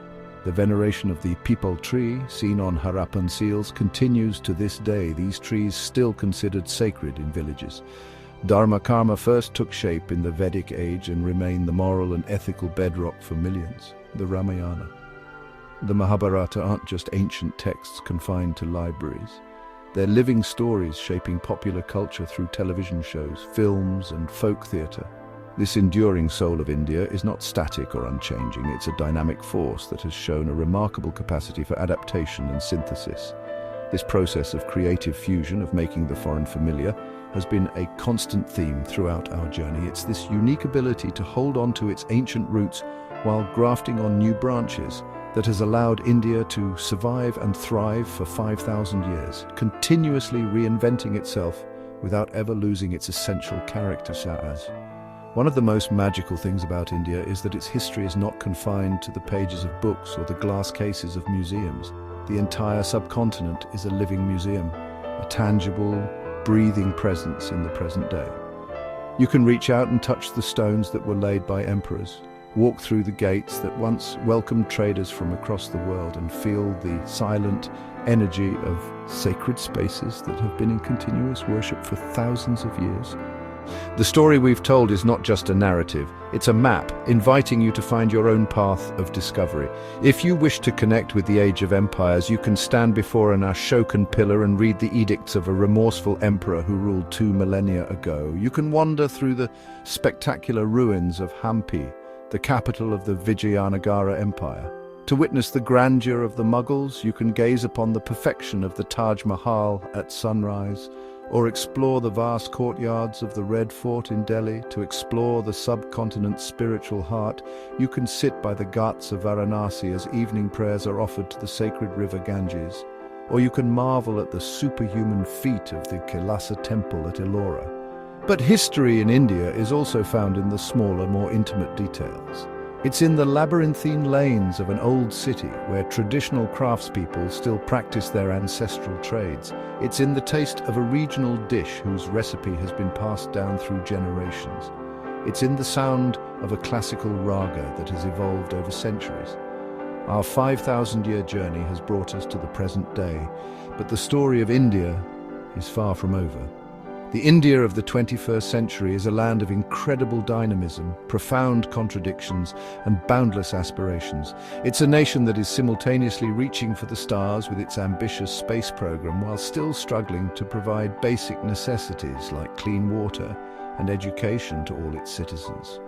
The veneration of the peepal tree, seen on Harappan seals, continues to this day. These trees still considered sacred in villages. Dharma-karma first took shape in the Vedic age and remained the moral and ethical bedrock for millions. The Ramayana, the Mahabharata aren't just ancient texts confined to libraries. They're living stories shaping popular culture through television shows, films, and folk theatre. This enduring soul of India is not static or unchanging. It's a dynamic force that has shown a remarkable capacity for adaptation and synthesis. This process of creative fusion, of making the foreign familiar, has been a constant theme throughout our journey. It's this unique ability to hold on to its ancient roots while grafting on new branches that has allowed India to survive and thrive for 5,000 years, continuously reinventing itself without ever losing its essential character, Shahaz. One of the most magical things about India is that its history is not confined to the pages of books or the glass cases of museums. The entire subcontinent is a living museum, a tangible, breathing presence in the present day. You can reach out and touch the stones that were laid by emperors, walk through the gates that once welcomed traders from across the world, and feel the silent energy of sacred spaces that have been in continuous worship for thousands of years. The story we've told is not just a narrative, it's a map inviting you to find your own path of discovery. If you wish to connect with the Age of Empires, you can stand before an Ashokan pillar and read the edicts of a remorseful emperor who ruled 2 millennia ago. You can wander through the spectacular ruins of Hampi, the capital of the Vijayanagara Empire. To witness the grandeur of the Mughals, you can gaze upon the perfection of the Taj Mahal at sunrise, or explore the vast courtyards of the Red Fort in Delhi. To explore the subcontinent's spiritual heart, you can sit by the Ghats of Varanasi as evening prayers are offered to the sacred river Ganges, or you can marvel at the superhuman feat of the Kailasa temple at Ellora. But history in India is also found in the smaller, more intimate details. It's in the labyrinthine lanes of an old city where traditional craftspeople still practice their ancestral trades. It's in the taste of a regional dish whose recipe has been passed down through generations. It's in the sound of a classical raga that has evolved over centuries. Our 5,000-year journey has brought us to the present day, but the story of India is far from over. The India of the 21st century is a land of incredible dynamism, profound contradictions, and boundless aspirations. It's a nation that is simultaneously reaching for the stars with its ambitious space program while still struggling to provide basic necessities like clean water and education to all its citizens.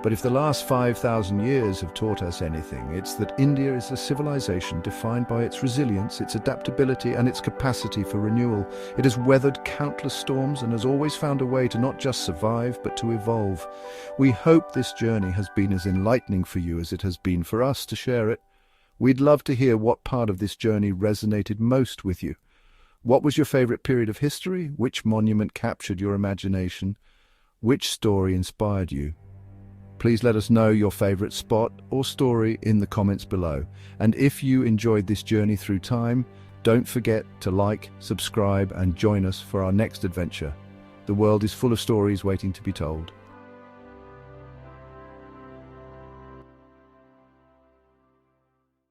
But if the last 5,000 years have taught us anything, it's that India is a civilization defined by its resilience, its adaptability, and its capacity for renewal. It has weathered countless storms and has always found a way to not just survive, but to evolve. We hope this journey has been as enlightening for you as it has been for us to share it. We'd love to hear what part of this journey resonated most with you. What was your favorite period of history? Which monument captured your imagination? Which story inspired you? Please let us know your favorite spot or story in the comments below. And if you enjoyed this journey through time, don't forget to like, subscribe, and join us for our next adventure. The world is full of stories waiting to be told.